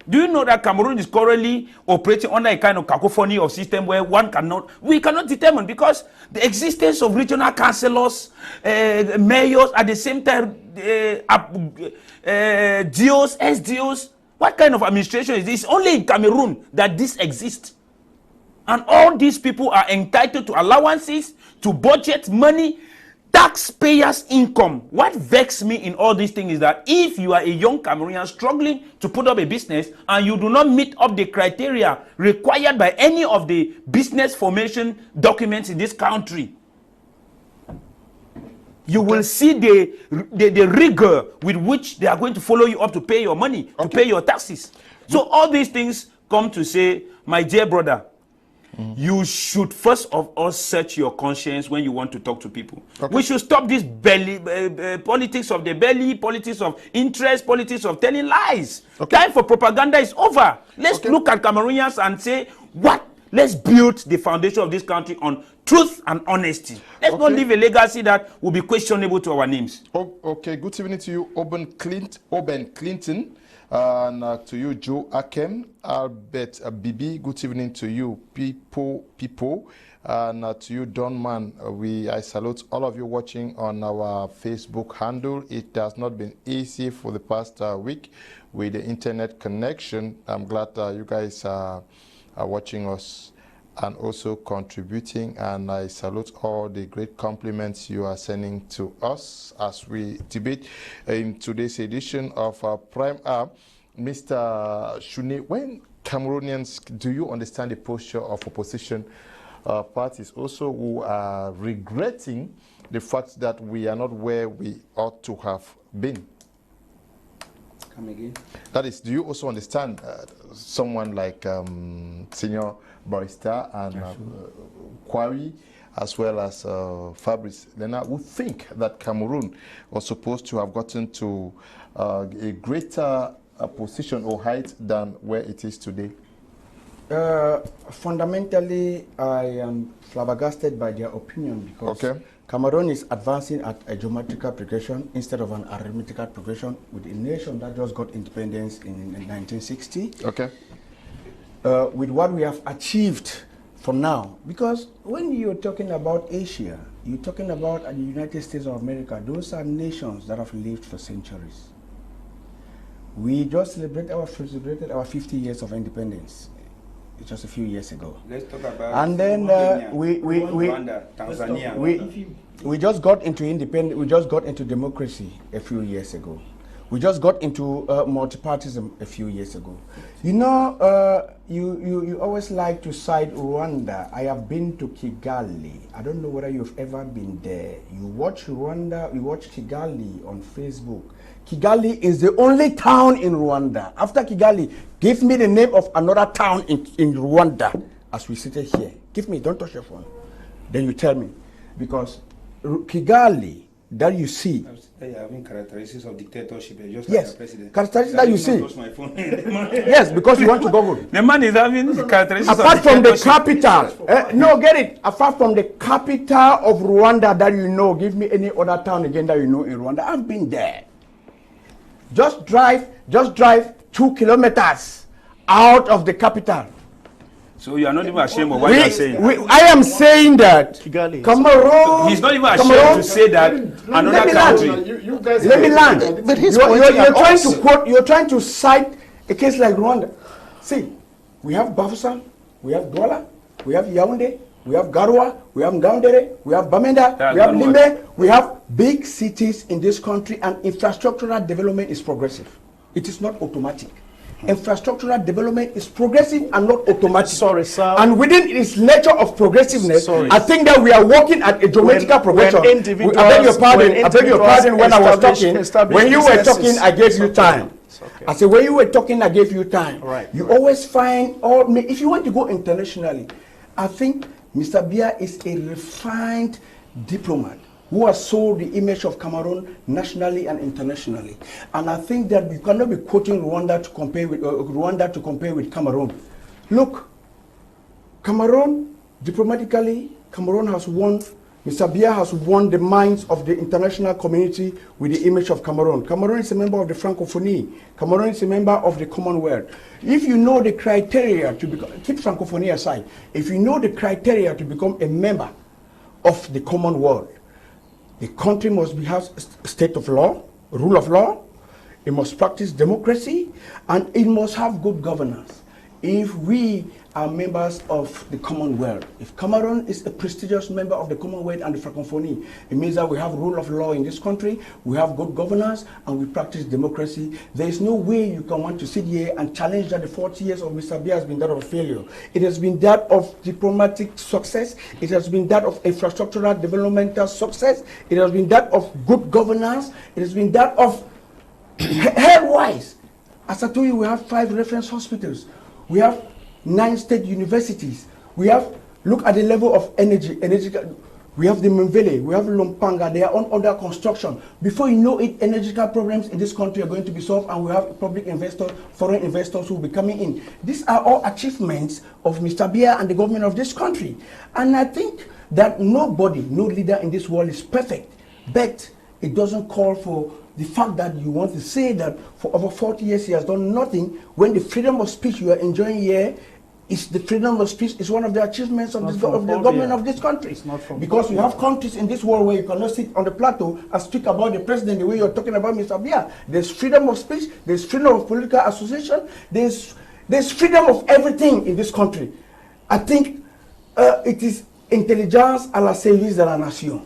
Do you know that Cameroon is currently operating under a kind of cacophony of system where we cannot determine, because the existence of regional councillors, mayors, at the same time, GOs, SDOs, what kind of administration is this? Only in Cameroon that this exists. And all these people are entitled to allowances, to budget money, taxpayers' income. What vexes me in all these things is that if you are a young Cameroonian struggling to put up a business and you do not meet up the criteria required by any of the business formation documents in this country, you will see the rigor with which they are going to follow you up to pay your money, to pay your taxes. So all these things come to say, my dear brother, you should first of all search your conscience when you want to talk to people. We should stop this politics of the belly, politics of interest, politics of telling lies. Time for propaganda is over. Let's look at Cameroonians and say, what? Let's build the foundation of this country on truth and honesty. Let's not leave a legacy that will be questionable to our names. Okay, good evening to you, Oben Clinton. And to you, Joe Akem, Albert Bibi, good evening to you, people. And to you, Don Man, I salute all of you watching on our Facebook handle. It has not been easy for the past week with the internet connection. I'm glad you guys are watching us and also contributing, and I salute all the great compliments you are sending to us as we debate in today's edition of Prime Hour. Mr. Shuneh, when Cameroonians, do you understand the posture of opposition parties also who are regretting the fact that we are not where we ought to have been? Come again. That is, do you also understand someone like Senior Barrister and Kwawi, as well as Fabrice Lena, who think that Cameroon was supposed to have gotten to a greater position or height than where it is today? Fundamentally, I am flabbergasted by their opinion, because Cameroon is advancing at a geometrical progression instead of an arithmetical progression, with a nation that just got independence in 1960. With what we have achieved for now, because when you're talking about Asia, you're talking about the United States of America. Those are nations that have lived for centuries. We just celebrated our 50 years of independence just a few years ago. Let's talk about and then we just got into independence. We just got into democracy a few years ago. We just got into multipartism a few years ago. You know, you always like to cite Rwanda. I have been to Kigali. I don't know whether you've ever been there. You watch Rwanda, you watch Kigali on Facebook. Kigali is the only town in Rwanda. After Kigali, give me the name of another town in Rwanda as we sit here. Give me, don't touch your phone. Then you tell me. Because Kigali that you see. They are having characteristics of dictatorship, just Yes, like the president. characteristics that you see. My phone. Yes, because you want to Google. The man is having characteristics Apart of from the dictatorship. capital, no, get it. Apart from the capital of Rwanda that you know, give me any other town again that you know in Rwanda. I've been there. Just drive 2 kilometers out of the capital. So you are not even ashamed of what you are saying. I am saying that Kigali. Cameroon. He's not even ashamed to say that another country. You guys Let me land. But he's You're trying to cite a case like Rwanda. See, we have Bafoussam, we have Douala, we have Yaoundé, we have Garoua, we have Ngaoundéré, we have Bamenda, we have Limbe. We have big cities in this country, and infrastructural development is progressive. It is not automatic. Infrastructural development is progressive and not automatic. Sorry, sir. And within its nature of progressiveness, Sorry. I think that we are working at a geometrical progression. I beg your pardon when I was talking. When you were talking, I gave you time. Okay. I said, when you were talking, I gave you time. Right. You always find, if you want to go internationally, I think Mr. Biya is a refined diplomat who has sold the image of Cameroon nationally and internationally. And I think that you cannot be quoting Rwanda to compare with Cameroon. Look, Cameroon, diplomatically, Cameroon has won, Mr. Biya has won the minds of the international community with the image of Cameroon. Cameroon is a member of the Francophonie. Cameroon is a member of the Commonwealth. If you know the criteria to become, keep Francophonie aside, if you know the criteria to become a member of the Commonwealth, the country must have state of law, rule of law, it must practice democracy, and it must have good governance. If we are members of the Commonwealth, if Cameroon is a prestigious member of the Commonwealth and the Francophonie, it means that we have rule of law in this country, we have good governance, and we practice democracy. There is no way you can want to sit here and challenge that the 40 years of Mr. Biya has been that of failure. It has been that of diplomatic success, it has been that of infrastructural developmental success, it has been that of good governance, it has been that of health-wise. As I told you, we have 5 reference hospitals. We have 9 state universities. We have, look at the level of energy. We have the Mvele, we have Lompanga, they are on under construction. Before you know it, energetic problems in this country are going to be solved, and we have public investors, foreign investors who will be coming in. These are all achievements of Mr. Biya and the government of this country. And I think that nobody, no leader in this world is perfect, but it doesn't call for the fact that you want to say that for over 40 years he has done nothing, when the freedom of speech you are enjoying here is the freedom of speech is one of the achievements of, the government of this country. Because you have countries in this world where you cannot sit on the plateau and speak about the president the way you're talking about Mr. Biya. There's freedom of speech, there's freedom of political association, there's freedom of everything in this country. I think it is intelligence à la service de la nation.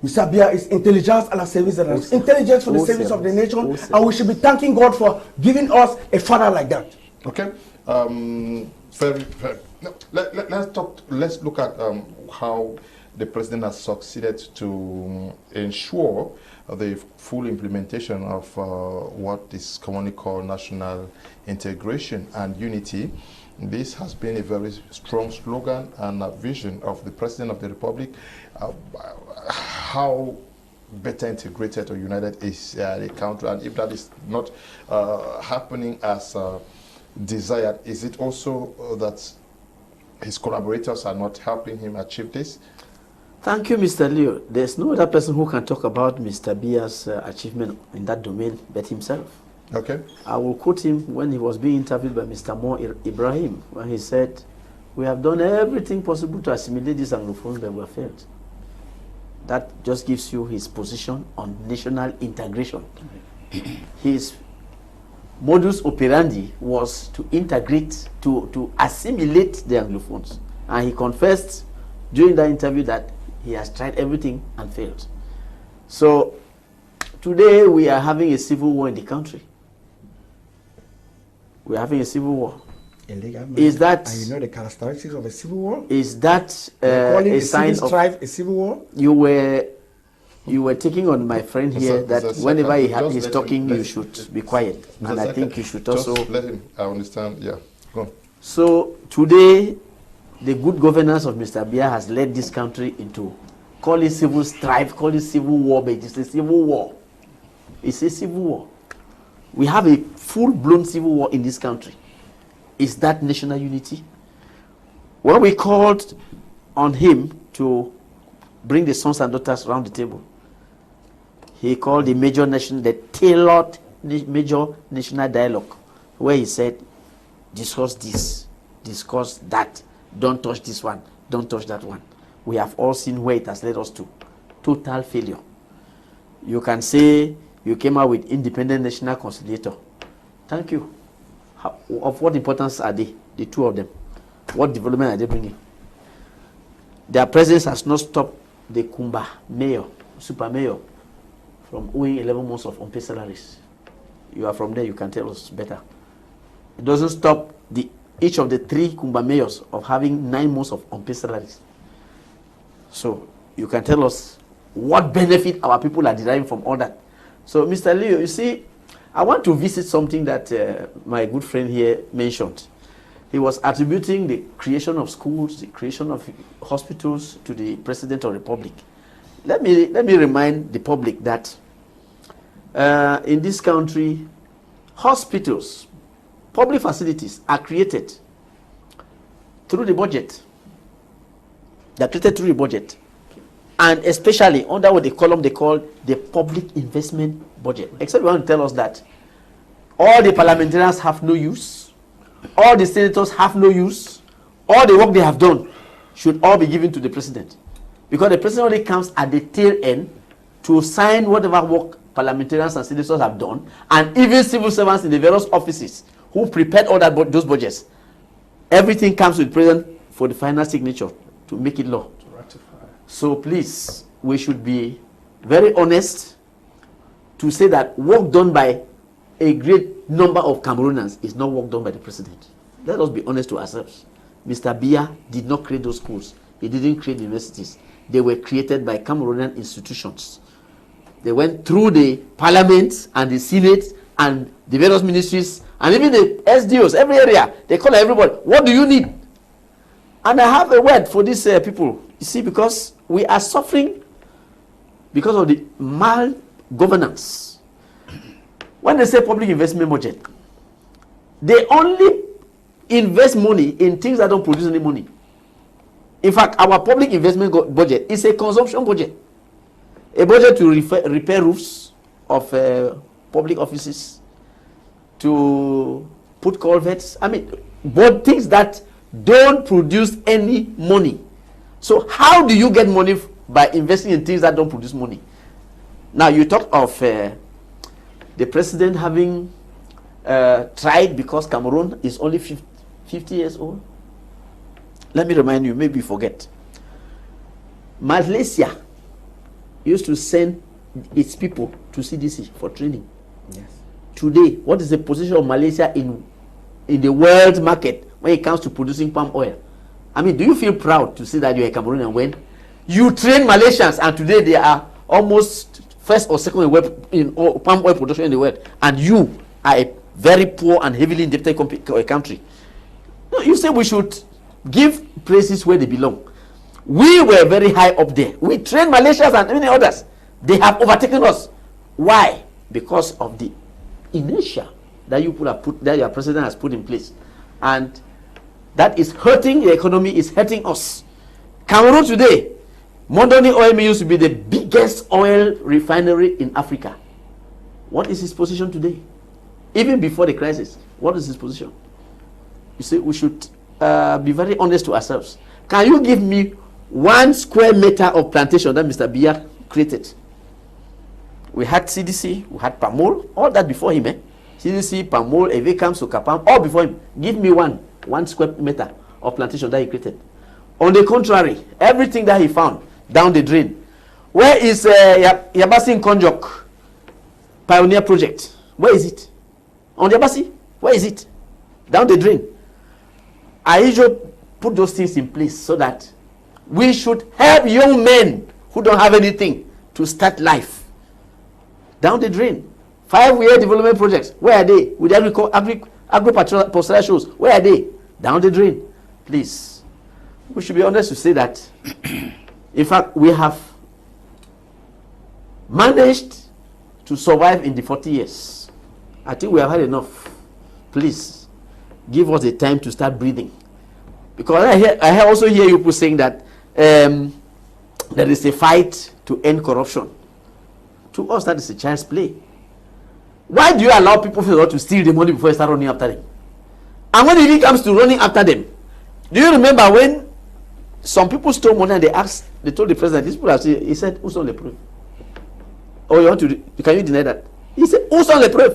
Mr. Biya is intelligence à la service de la nation. Intelligence for the service of the nation, and we should be thanking God for giving us a father like that. Okay. No, let's look at how the president has succeeded to ensure the full implementation of what is commonly called national integration and unity. This has been a very strong slogan and a vision of the President of the Republic. How better integrated or united is the country, and if that is not happening as desired, is it also that his collaborators are not helping him achieve this? Thank you, Mr. Leo. There's no other person who can talk about Mr. Biya's achievement in that domain but himself. Okay. I will quote him when he was being interviewed by Mr. Mo Ibrahim, when he said, "We have done everything possible to assimilate these Anglophones, but we have failed." That just gives you his position on national integration. His modus operandi was to integrate, to assimilate the Anglophones. And he confessed during that interview that he has tried everything and failed. So today we are having a civil war in the country. We are having a civil war. Is that, and you know the characteristics of a civil war? Is that a sign of a civil war? You were taking on my friend here that whenever he's talking, you should be quiet, and I think you should also let him. I understand. Yeah, go on. So today, the good governance of Mr. Biya has led this country into call it civil strife, call it civil war, but it's a civil war. It's a civil war. We have a full-blown civil war in this country. Is that national unity? When we called on him to bring the sons and daughters around the table, he called the tailored major national dialogue, where he said, discuss this, discuss that, don't touch this one, don't touch that one. We have all seen where it has led us to. Total failure. You can say you came out with independent national conciliator. Thank you. Of what importance are they, the two of them? What development are they bringing? Their presence has not stopped the Kumba mayor, super mayor, from owing 11 months of unpaid salaries. You are from there, you can tell us better. It doesn't stop each of the 3 Kumba mayors of having 9 months of unpaid salaries. So you can tell us what benefit our people are deriving from all that. So Mr. Leo, you see, I want to visit something that my good friend here mentioned. He was attributing the creation of schools, the creation of hospitals to the President of the Republic. Let me remind the public that in this country, hospitals, public facilities are created through the budget. They are created through the budget. And especially under what the column they call the public investment budget. Except you want to tell us that all the parliamentarians have no use, all the senators have no use, all the work they have done should all be given to the president. Because the president only comes at the tail end to sign whatever work parliamentarians and senators have done, and even civil servants in the various offices who prepared all those budgets. Everything comes with the president for the final signature to make it law. To ratify. So please, we should be very honest to say that work done by a great number of Cameroonians is not work done by the president. Let us be honest to ourselves. Mr. Biya did not create those schools. He didn't create universities. They were created by Cameroonian institutions. They went through the parliament and the senate and the various ministries and even the SDOs, every area. They call everybody, what do you need? And I have a word for these people. You see, because we are suffering because of the mal-governance. When they say public investment budget, they only invest money in things that don't produce any money. In fact, our public investment budget is a consumption budget. A budget to repair roofs of public offices, to put culverts. I mean, but things that don't produce any money. So how do you get money by investing in things that don't produce money? Now, you talk of the president having tried because Cameroon is only 50 years old. Let me remind you, maybe you forget. Malaysia used to send its people to CDC for training. Yes. Today, what is the position of Malaysia in the world market when it comes to producing palm oil? I mean, do you feel proud to say that you're a Cameroonian when you train Malaysians and today they are almost first or second in palm oil production in the world, and you are a very poor and heavily indebted country? No, you say we should give praises where they belong. We were very high up there. We trained Malaysians and many others. They have overtaken us. Why? Because of the inertia that you have put, that your president has put in place, and that is hurting the economy, is hurting us. Cameroon today, Mondoni Oil Mill used to be the biggest oil refinery in Africa. What is his position today? Even before the crisis, what is his position? You see, we should be very honest to ourselves. Can you give me 1 square meter of plantation that Mr. Biya created? We had CDC, we had Pamol, all that before him. CDC, Pamol, Evekam, Sokapam, all before him. Give me 1 square meter of plantation that he created. On the contrary, everything that he found down the drain. Where is Yabasi Nkonjok Pioneer Project? Where is it? On Yabasi? Where is it? Down the drain. I usually put those things in place so that we should help young men who don't have anything to start life. Down the drain. 5-year development projects. Where are they? With agri-pastoral shows. Where are they? Down the drain. Please. We should be honest to say that, in fact, we have managed to survive in the 40 years. I think we have had enough. Please, give us the time to start breathing. Because I also hear you people saying that there is a fight to end corruption. To us, that is a child's play. Why do you allow people to steal the money before you start running after them? And when it comes to running after them, do you remember when some people stole money and they told the president, these people are saying, he said, who's on the proof? Oh, can you deny that? He said, who's on the proof?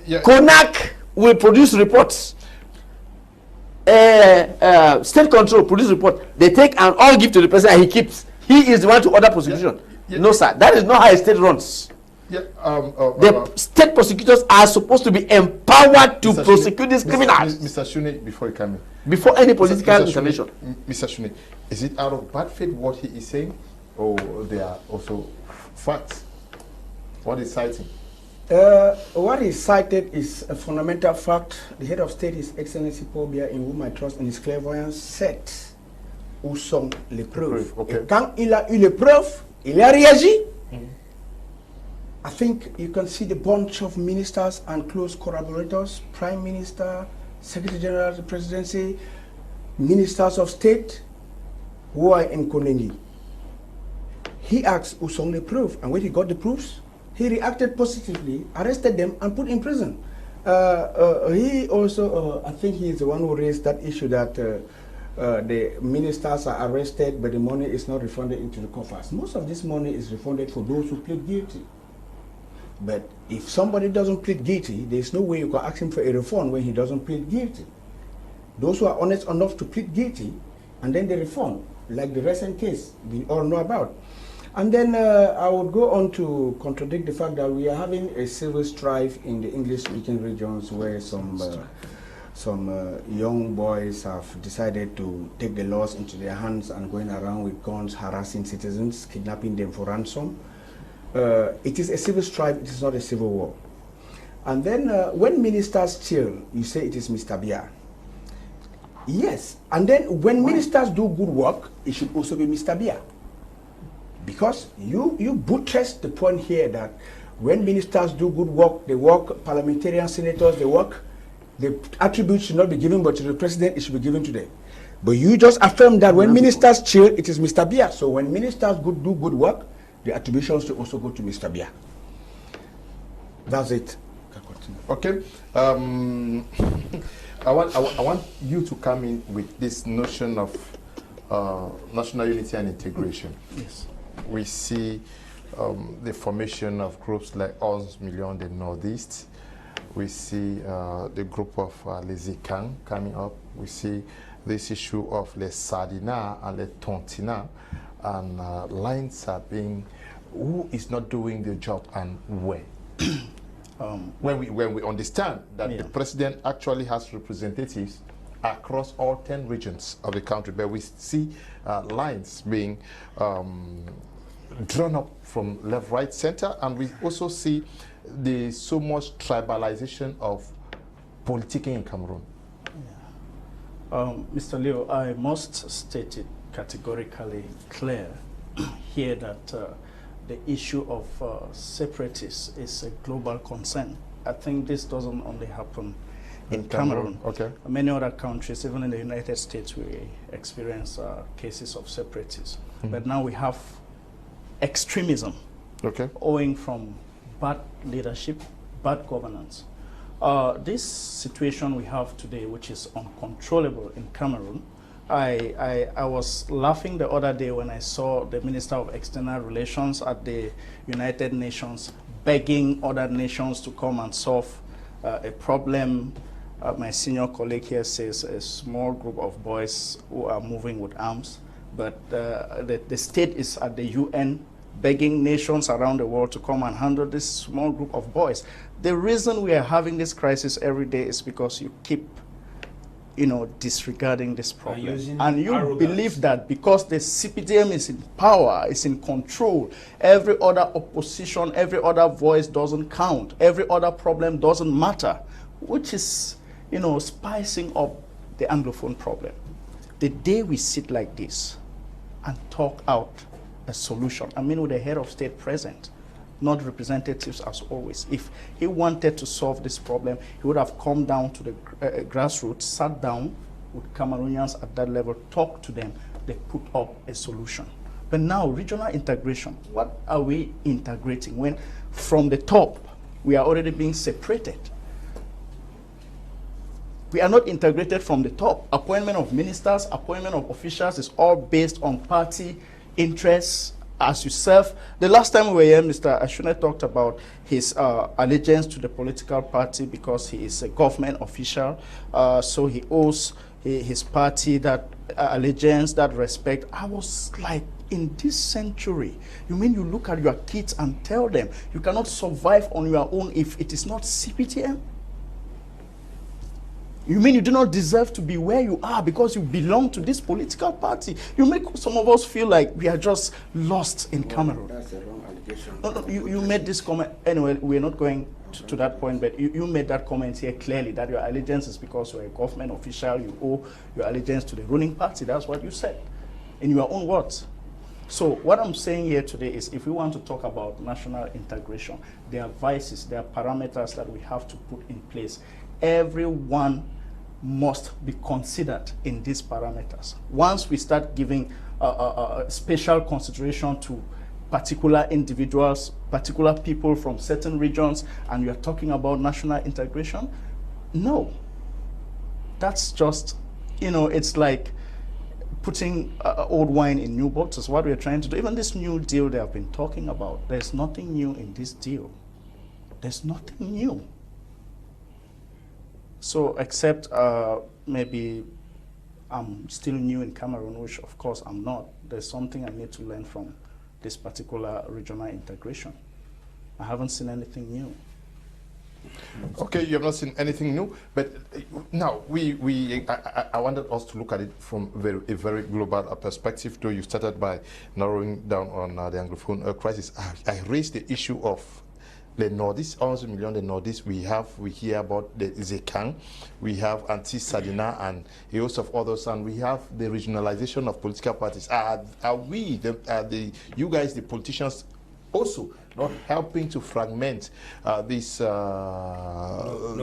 Yeah. CONAC will produce reports. State control produce report. They take and all give to the president and he keeps. He is the one to order prosecution. No, sir. That is not how a state runs. The state prosecutors are supposed to be empowered to prosecute these criminals. Mr. Shuneh, before you come in. Before any political intervention. Mr. Shuneh, is it out of bad faith what he is saying? Or there are also facts? What is citing? What is cited is a fundamental fact. The head of state, His Excellency Paul Biya, in whom I trust in his clairvoyance, said où sont les preuves. Okay. Et quand il a eu les preuves, il a réagi. I think you can see the bunch of ministers and close collaborators, Prime Minister, Secretary General of the Presidency, Ministers of State, who are in Konengi. He asked où sont les preuves, and when he got the proofs, he reacted positively, arrested them, and put in prison. He also, I think he is the one who raised that issue that the ministers are arrested, but the money is not refunded into the coffers. Most of this money is refunded for those who plead guilty. But if somebody doesn't plead guilty, there is no way you can ask him for a refund when he doesn't plead guilty. Those who are honest enough to plead guilty, and then they refund, like the recent case we all know about. And then I would go on to contradict the fact that we are having a civil strife in the English-speaking regions where some young boys have decided to take the laws into their hands and going around with guns, harassing citizens, kidnapping them for ransom. It is a civil strife, it is not a civil war. And then when ministers chill, you say it is Mr. Biya. Yes, and then when ministers do good work, it should also be Mr. Biya. Because you buttress the point here that when ministers do good work, they work, parliamentarians, senators, they work, the attributes should not be given but to the president, it should be given to them. But you just affirm that when ministers chill, it is Mr. Biya. So when ministers do good work, the attributions should also go to Mr. Biya. That's it. Okay. I want you to come in with this notion of national unity and integration. Yes. We see the formation of groups like 11 Million in the Northeast. We see the group of les Ikang coming up. We see this issue of les Sardina and les Tontina, and lines are being, who is not doing the job and where? When we understand that the president actually has representatives across all 10 regions of the country, but we see lines being drawn up from left, right, center, and we also see the so much tribalization of politicking in Cameroon. Mr. Leo, I must state it categorically clear here that the issue of separatists is a global concern. I think this doesn't only happen in Cameroon. Okay. Many other countries, even in the United States, we experience cases of separatists. But now we have extremism, owing from bad leadership, bad governance. This situation we have today, which is uncontrollable in Cameroon, I was laughing the other day when I saw the Minister of External Relations at the United Nations begging other nations to come and solve a problem. My senior colleague here says a small group of boys who are moving with arms, but the state is at the UN begging nations around the world to come and handle this small group of boys. The reason we are having this crisis every day is because you keep, disregarding this problem. And you believe that because the CPDM is in power, is in control, every other opposition, every other voice doesn't count, every other problem doesn't matter, which is, spicing up the Anglophone problem. The day we sit like this and talk out a solution. I mean, with the head of state present, not representatives as always. If he wanted to solve this problem, he would have come down to the grassroots, sat down with Cameroonians at that level, talked to them, they put up a solution. But now, regional integration, what are we integrating when from the top, we are already being separated? We are not integrated from the top. Appointment of ministers, appointment of officials is all based on party interests as you serve. The last time we were here, Mr. Shuneh talked about his allegiance to the political party because he is a government official. So he owes his party that allegiance, that respect. I was like, in this century, you mean you look at your kids and tell them you cannot survive on your own if it is not CPDM? You mean you do not deserve to be where you are because you belong to this political party? You make some of us feel like we are just lost in Cameroon. That's a wrong allegation. No, you made this comment. Anyway, we're not going to that point, but you made that comment here clearly that your allegiance is because you're a government official, you owe your allegiance to the ruling party. That's what you said in your own words. So what I'm saying here today is if we want to talk about national integration, there are vices, there are parameters that we have to put in place. Everyone must be considered in these parameters. Once we start giving special consideration to particular individuals, particular people from certain regions, and you're talking about national integration, no. That's just, you know, it's like putting old wine in new bottles. What we're trying to do, even this new deal they have been talking about, there's nothing new in this deal. There's nothing new. So except maybe I'm still new in Cameroon, which of course I'm not. There's something I need to learn from this particular regional integration. I haven't seen anything new. Okay, you have not seen anything new, but now I wanted us to look at it from a very global perspective. Though you started by narrowing down on the Anglophone crisis, I raised the issue of the Nordists, 11 million, the Nordists. We hear about the Zekang, we have Anti-Sadina and a host of others, and we have the regionalization of political parties. Are you guys, the politicians, also not helping to fragment this? No,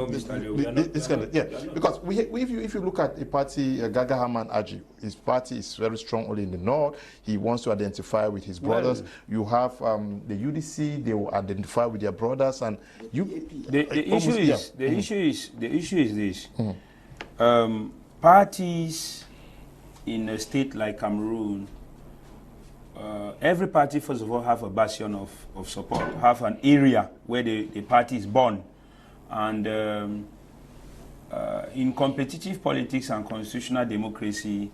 Mr. Leo, this kind of, yeah, because if you look at a party, Gaga Haman Aji, his party is very strong only in the north. He wants to identify with his brothers. Well, you have the UDC; they will identify with their brothers, and you. The issue is this: parties in a state like Cameroon. Every party, first of all, have a bastion of support, have an area where the party is born. And in competitive politics and constitutional democracy,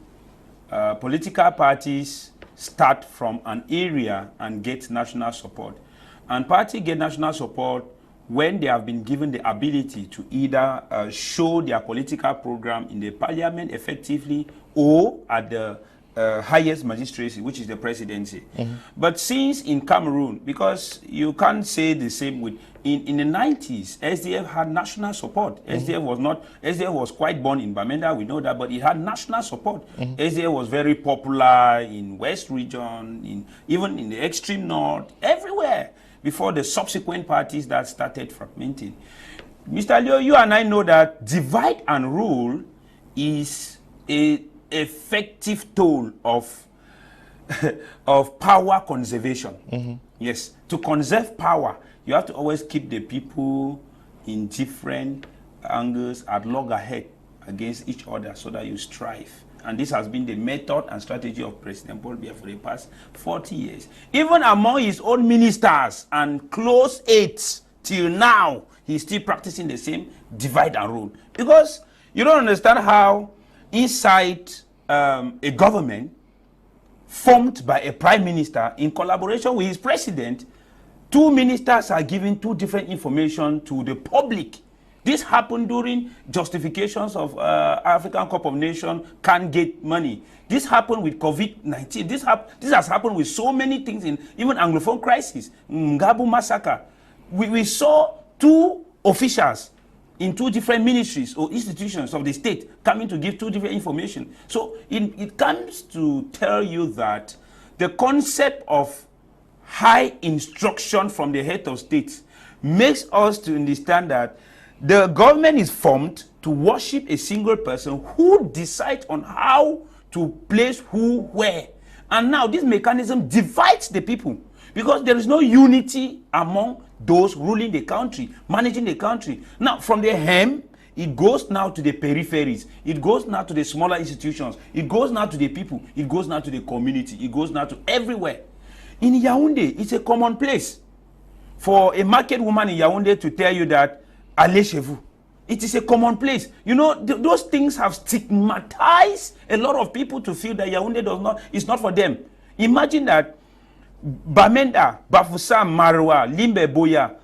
political parties start from an area and get national support. And parties get national support when they have been given the ability to either show their political program in the parliament effectively or at the highest magistracy, which is the presidency. But since in Cameroon, because you can't say the same with, in the 90s, SDF had national support. SDF was quite born in Bamenda, we know that, but it had national support. SDF was very popular in West region, even in the extreme north, everywhere, before the subsequent parties that started fragmenting. Mr. Leo, you and I know that divide and rule is a effective tool of power conservation. Yes, to conserve power, you have to always keep the people in different angles at loggerhead against each other so that you strive. And this has been the method and strategy of President Paul Biya for the past 40 years. Even among his own ministers and close aides till now, he's still practicing the same divide and rule. Because you don't understand how inside a government formed by a prime minister in collaboration with his president, two ministers are giving two different information to the public. This happened during justifications of African Cup of Nations can't get money. This happened with COVID-19. This has happened with so many things in even Anglophone crisis, Ngabu massacre. We saw two officials in two different ministries or institutions of the state coming to give two different information. So it comes to tell you that the concept of high instruction from the head of state makes us to understand that the government is formed to worship a single person who decides on how to place who where. And now this mechanism divides the people because there is no unity among those ruling the country, managing the country. Now from the hem, it goes now to the peripheries. It goes now to the smaller institutions. It goes now to the people. It goes now to the community. It goes now to everywhere. In Yaoundé, it's a common place for a market woman in Yaoundé to tell you that, allez chez vous. It is a common place. You know, those things have stigmatized a lot of people to feel that Yaoundé is not for them. Imagine that Bamenda, Bafoussam, Maroua, Limbe, Boya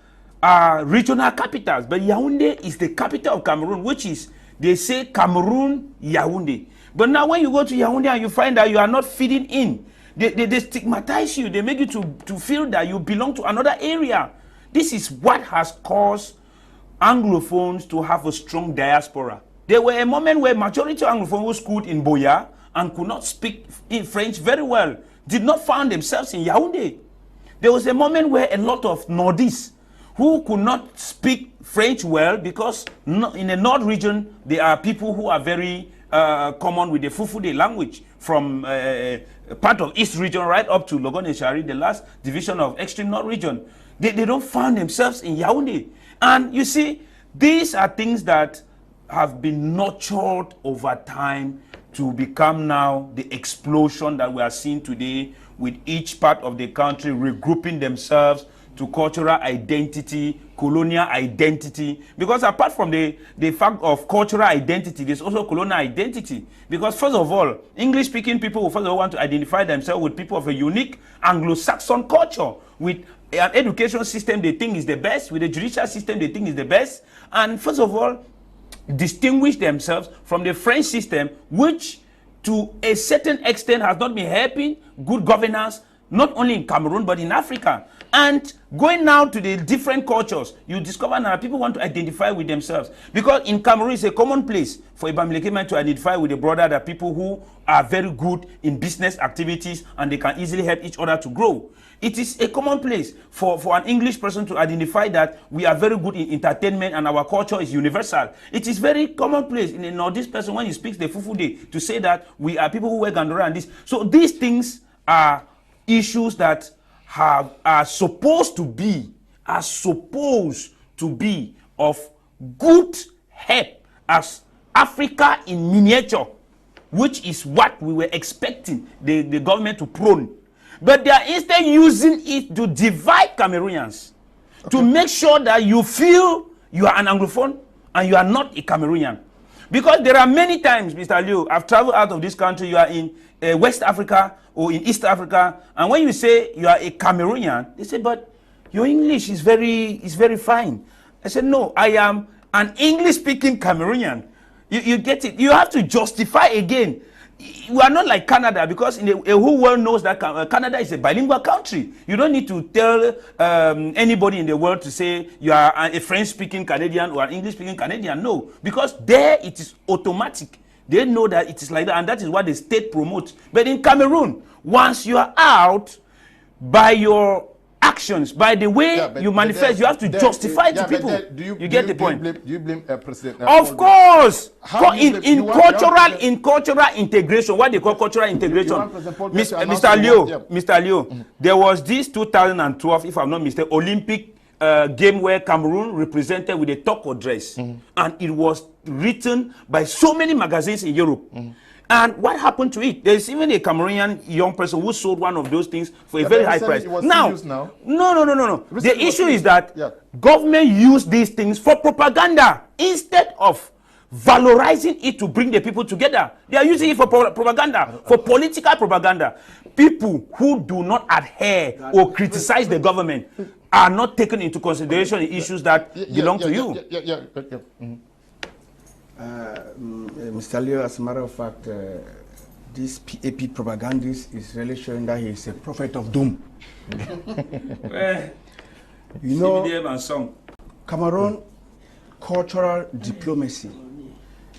are regional capitals, but Yaoundé is the capital of Cameroon, which is, they say Cameroon, Yaoundé. But now when you go to Yaoundé and you find that you are not fitting in, they stigmatize you. They make you to feel that you belong to another area. This is what has caused Anglophones to have a strong diaspora. There were a moment where majority of Anglophones who schooled in Boya and could not speak in French very well did not find themselves in Yaoundé. There was a moment where a lot of Nordists who could not speak French well, because in the North region there are people who are very common with the Fufude language from part of East region right up to Logoneshari, the last division of extreme North region. They don't find themselves in Yaoundé. And you see, these are things that have been nurtured over time to become now the explosion that we are seeing today, with each part of the country regrouping themselves to cultural identity, colonial identity. Because apart from the fact of cultural identity, there's also colonial identity. Because first of all, English-speaking people will first of all want to identify themselves with people of a unique Anglo-Saxon culture, with an education system they think is the best, with a judicial system they think is the best, and first of all, distinguish themselves from the French system, which to a certain extent has not been helping good governance, not only in Cameroon, but in Africa. And going now to the different cultures, you discover now people want to identify with themselves. Because in Cameroon, it's a common place for a Bamileke man to identify with a brother, that people who are very good in business activities and they can easily help each other to grow. It is a common place for an English person to identify that we are very good in entertainment and our culture is universal. It is very commonplace in a Northeast person when he speaks the Fufude to say that we are people who wear Gandora and this. So these things are issues that are supposed to be of good help as Africa in miniature, which is what we were expecting the government to prone. But they are instead using it to divide Cameroonians, to make sure that you feel you are an Anglophone and you are not a Cameroonian. Because there are many times, Mr. Liu, I've traveled out of this country, you are in West Africa or in East Africa, and when you say you are a Cameroonian, they say, but your English is very fine. I said, no, I am an English-speaking Cameroonian. You get it? You have to justify again. We are not like Canada, because the whole world knows that Canada is a bilingual country. You don't need to tell anybody in the world to say you are a French-speaking Canadian or an English-speaking Canadian. No, because there it is automatic. They know that it is like that, and that is what the state promotes. But in Cameroon, once you are out, by your actions, by the way you manifest, you have to justify to people. You get the point? Do you blame President? Of course. In cultural integration, what they call cultural integration, Mr. Leo, there was this 2012, if I'm not mistaken, Olympic game where Cameroon represented with a Toko dress, and it was written by so many magazines in Europe. And what happened to it? There's even a Cameroonian young person who sold one of those things for a very high price. No. The issue is that government use these things for propaganda instead of valorizing it to bring the people together. They are using it for propaganda, for political propaganda. People who do not adhere or criticize the government are not taken into consideration in issues that belong to you. Mr. Leo, as a matter of fact, this AP propagandist is really showing that he is a prophet of doom. You know, CPDM and song. Cameroon cultural diplomacy.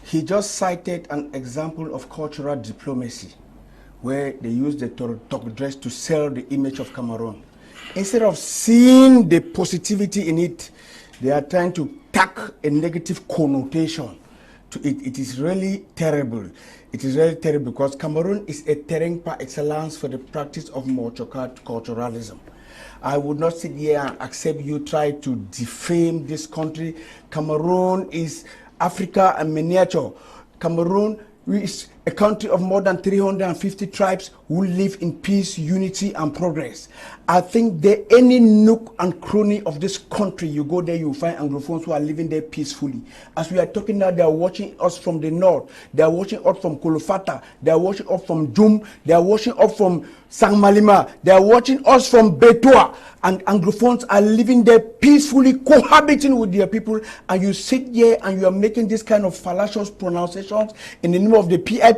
He just cited an example of cultural diplomacy where they use the top dress to sell the image of Cameroon. Instead of seeing the positivity in it, they are trying to tack a negative connotation to it. It is really terrible. It is really terrible because Cameroon is a terrain par excellence for the practice of multiculturalism. I would not sit here and accept you try to defame this country. Cameroon is Africa and miniature. Cameroon is a country of more than 350 tribes who live in peace, unity, and progress. I think that any nook and cranny of this country, you go there, you find Anglophones who are living there peacefully. As we are talking now, they are watching us from the north. They are watching us from Kolofata. They are watching us from Jum. They are watching us from Sang Malima. They are watching us from Betua. And Anglophones are living there peacefully, cohabiting with their people. And you sit here and you are making this kind of fallacious pronunciations in the name of the PIP.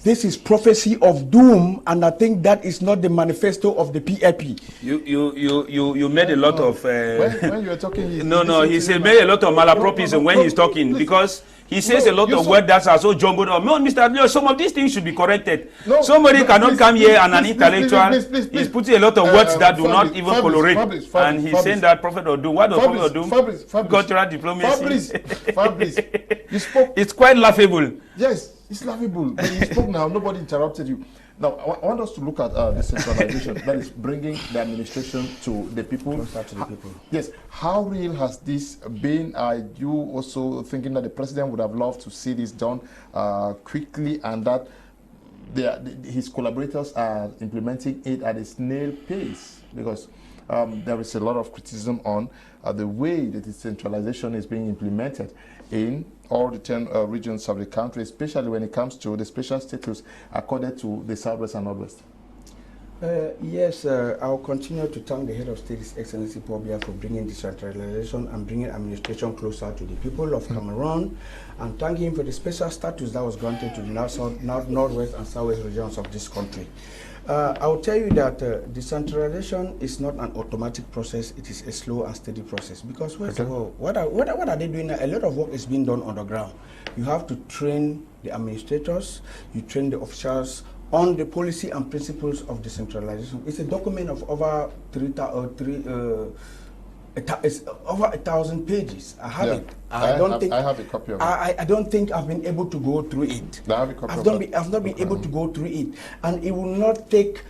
This is prophecy of doom, and I think that is not the manifesto of the PIP. You made a lot of when you were talking, he said made a lot of malapropism when he's talking, because he says a lot of words that are so jumbled up. No, Mr. Leo, some of these things should be corrected. No, somebody cannot come here and an intellectual is putting a lot of words that do not even colorate, and he's saying that prophet of doom. What does prophet of doom? Cultural diplomacy. Fabrice, you spoke. It's quite laughable. Yes, it's laughable. But you spoke now. Nobody interrupted you. Now, I want us to look at decentralization, that is bringing the administration to the people. Closer to the people. Yes. How real has this been? Are you also thinking that the president would have loved to see this done quickly, and that his collaborators are implementing it at a snail pace? Because there is a lot of criticism on the way that decentralization is being implemented in all the 10 regions of the country, especially when it comes to the special status accorded to the Southwest and Northwest. Yes, I'll continue to thank the head of state, His Excellency Paul Biya, for bringing decentralization and bringing administration closer to the people of Cameroon, and thank him for the special status that was granted to the Northwest and Southwest regions of this country. I will tell you that decentralization is not an automatic process. It is a slow and steady process. Because first of all, what are they doing now? A lot of work is being done on the ground. You have to train the administrators, you train the officials on the policy and principles of decentralization. It's a document of over it's over 1,000 pages. I have it. I have a copy of it. I don't think I've been able to go through it. I've not been able to go through it, and it will not take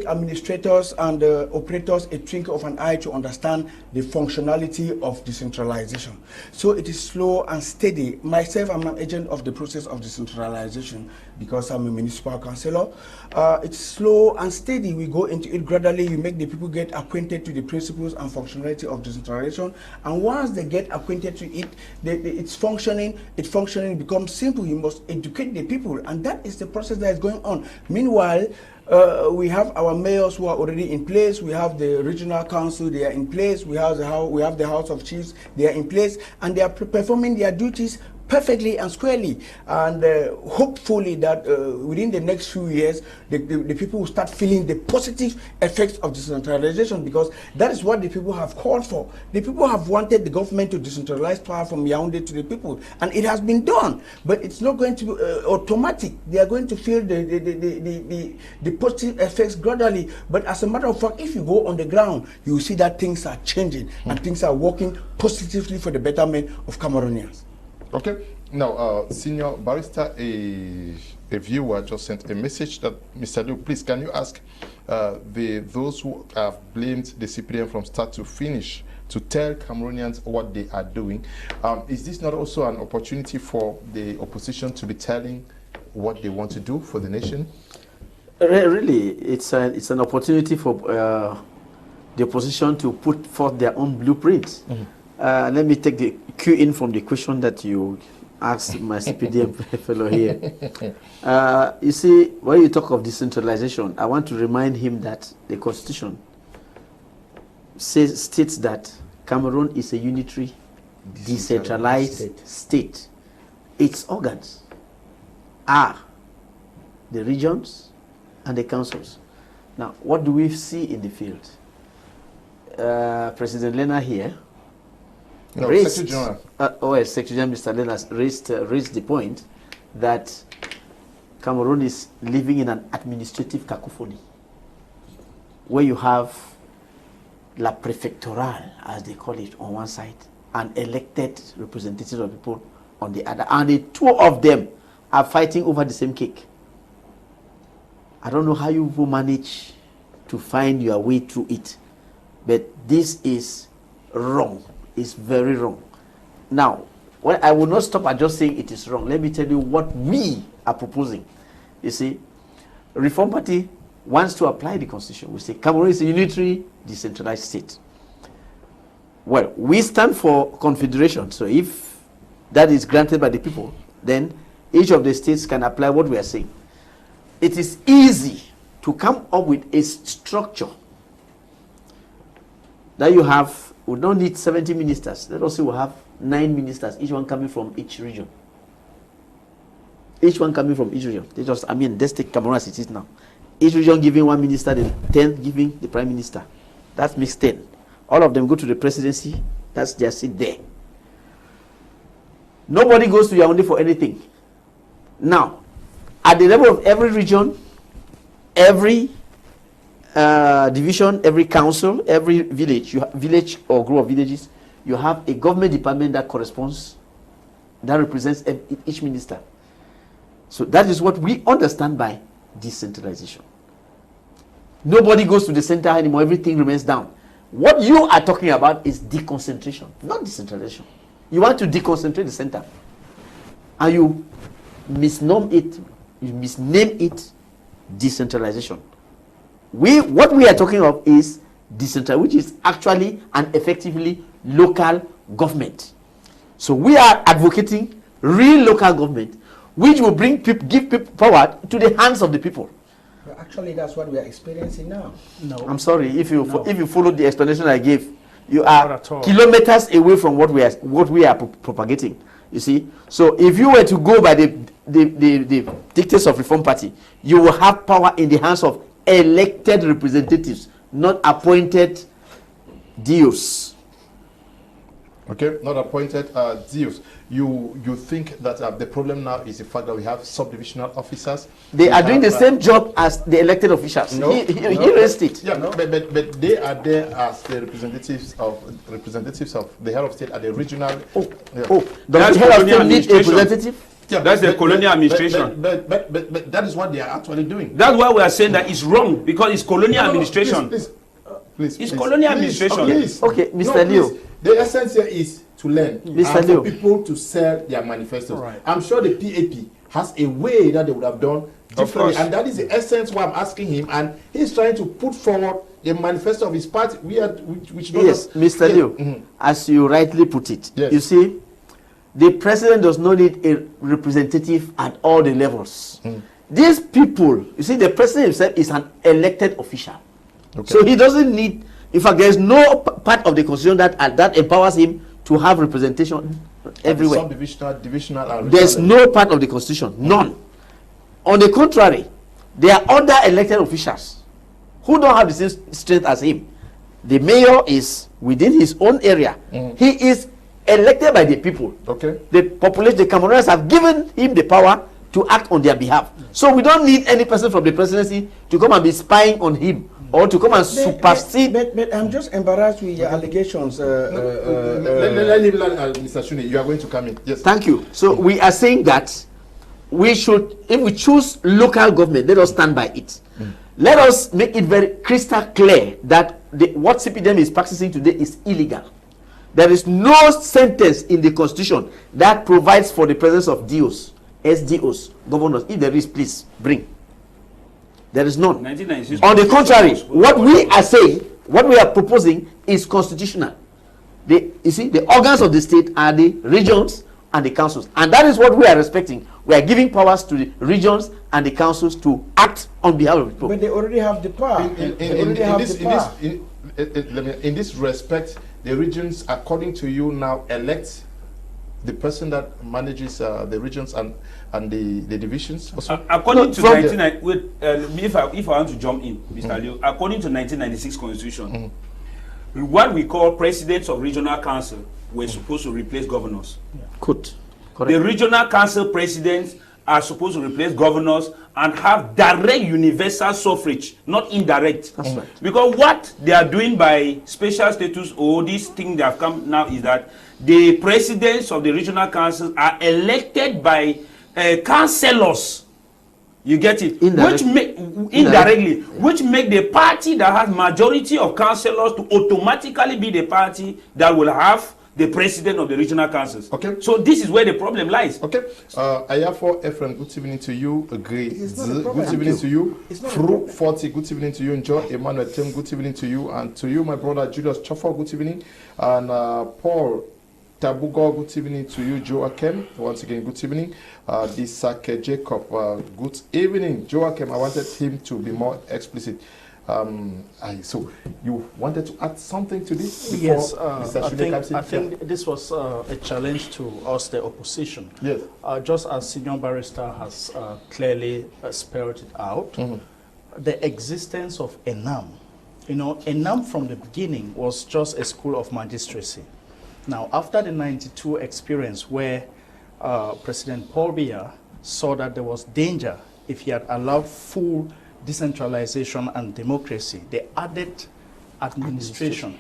administrators and operators a twinkle of an eye to understand the functionality of decentralization. So it is slow and steady. Myself, I'm an agent of the process of decentralization because I'm a municipal councillor. It's slow and steady. We go into it gradually. You make the people get acquainted to the principles and functionality of decentralization, and once they get acquainted to it, it's functioning. Becomes simple. You must educate the people, and that is the process that is going on. Meanwhile, we have our mayors who are already in place. We have the regional council; they are in place. We have the House of Chiefs; they are in place, and they are performing their duties perfectly and squarely, and hopefully that within the next few years the people will start feeling the positive effects of decentralization, because that is what the people have called for. The people have wanted the government to decentralize power from Yaoundé to the people, and it has been done, but it's not going to be automatic. They are going to feel the positive effects gradually, but as a matter of fact, if you go on the ground, you will see that things are changing and things are working positively for the betterment of Cameroonians. Okay. Now, Senior Barrister, a viewer just sent a message that, Mr. Liu, please, can you ask those who have blamed the CPDM from start to finish to tell Cameroonians what they are doing? Is this not also an opportunity for the opposition to be telling what they want to do for the nation? Really, it's an opportunity for the opposition to put forth their own blueprints. Let me take the cue in from the question that you asked my CPDM fellow here. You see, when you talk of decentralization, I want to remind him that the Constitution states that Cameroon is a unitary, decentralized state. Its organs are the regions and the councils. Now, what do we see in the field? President Lena here Secretary General Mr. Lena raised the point that Cameroon is living in an administrative cacophony, where you have La Prefectorale, as they call it, on one side, and elected representatives of people on the other. And the two of them are fighting over the same cake. I don't know how you will manage to find your way through it, but this is wrong. It's very wrong. Now, well, I will not stop at just saying it is wrong. Let me tell you what we are proposing. You see, Reform Party wants to apply the Constitution. We say Cameroon is a unitary, decentralized state. Well, we stand for confederation. So if that is granted by the people, then each of the states can apply what we are saying. It is easy to come up with a structure that you have. We don't need 70 ministers. Let us say we have 9 ministers, each one coming from each region. Each one coming from each region. They just, I mean, let's take Cameroon as it is now. Each region giving 1 minister, then 10 giving the prime minister. That makes 10. All of them go to the presidency. That's just sit there. Nobody goes to Yaoundé for anything. Now, at the level of every region, every division, every council, every village, village or group of villages, you have a government department that corresponds, that represents each minister. So that is what we understand by decentralization. Nobody goes to the center anymore. Everything remains down. What you are talking about is deconcentration, not decentralization. You want to deconcentrate the center, and you misname it decentralization. What we are talking of is decentralization, which is actually and effectively local government. So we are advocating real local government, which will give people power to the hands of the people. But actually, that's what we are experiencing now. No, I'm sorry. If you follow the explanation I gave, you are kilometers away from what we are propagating. You see, so if you were to go by the dictates of Reform Party, you will have power in the hands of elected representatives, not appointed DOs. Okay, not appointed DOs. You think that the problem now is the fact that we have subdivisional officers? They are doing the same job as the elected officials. No, he raised it. Yeah, no, but they are there as the representatives of the head of state at the regional. Does the head of state need a representative? Yeah, that's the colonial administration. But that is what they are actually doing. That's why we are saying that it's wrong, because it's colonial administration. Please, colonial administration. Okay, Mr. Leo. The essence here is to learn and for people to sell their manifestos. Right. I'm sure the PAP has a way that they would have done differently, and that is the essence why I'm asking him, and he's trying to put forward the manifesto of his party. Yes, Mr. Leo, as you rightly put it, yes. You see, the president does not need a representative at all the levels. These people, you see, the president himself is an elected official. Okay. So he doesn't need, in fact, there is no part of the constitution that empowers him to have representation everywhere. Divisional, there's no part of the constitution, none. On the contrary, there are other elected officials who don't have the same strength as him. The mayor is within his own area. He is elected by the people. Okay. The population, the Cameroonians have given him the power to act on their behalf. So we don't need any person from the presidency to come and be spying on him or to come and supersede. But I'm just embarrassed with your allegations. Mr. Shuneh, you are going to come in. Yes. Thank you. So we are saying that we should, if we choose local government, let us stand by it. Let us make it very crystal clear that what CPDM is practicing today is illegal. There is no sentence in the constitution that provides for the presence of DOs, SDOs, governors. If there is, please bring. There is none. On the contrary, what we are saying, what we are proposing is constitutional. You see, the organs of the state are the regions and the councils. And that is what we are respecting. We are giving powers to the regions and the councils to act on behalf of people. But they already have the power. In this respect, the regions, according to you, now elect the person that manages the regions and the divisions. According to 1990, if I want to jump in, Mr. Leo, according to 1996 Constitution, what we call presidents of regional council were supposed to replace governors. Correct. The regional council presidents are supposed to replace governors and have direct universal suffrage, not indirect. That's right. Because what they are doing by special status or this thing they have come now is that the presidents of the regional councils are elected by councillors. You get it? Indirectly, which make the party that has majority of councillors to automatically be the party that will have the president of the regional councils. Okay. So this is where the problem lies. Okay. Ayafo Ephraim, good evening to you. Good evening to you. Fru 40, good evening to you. Enjoy. Emmanuel, good evening to you. And to you, my brother Julius Chofo, good evening. And Paul Tabugo, good evening to you. Joachim, once again, good evening. Disake Jacob, good evening. Joachim, I wanted him to be more explicit. So you wanted to add something to this? Yes, I think this was a challenge to us, the opposition. Yes. Just as Senior Barrister has clearly spelled it out, the existence of ENAM. You know, ENAM from the beginning was just a school of magistracy. Now, after the '92 experience where President Paul Biya saw that there was danger if he had allowed full decentralization and democracy, they added administration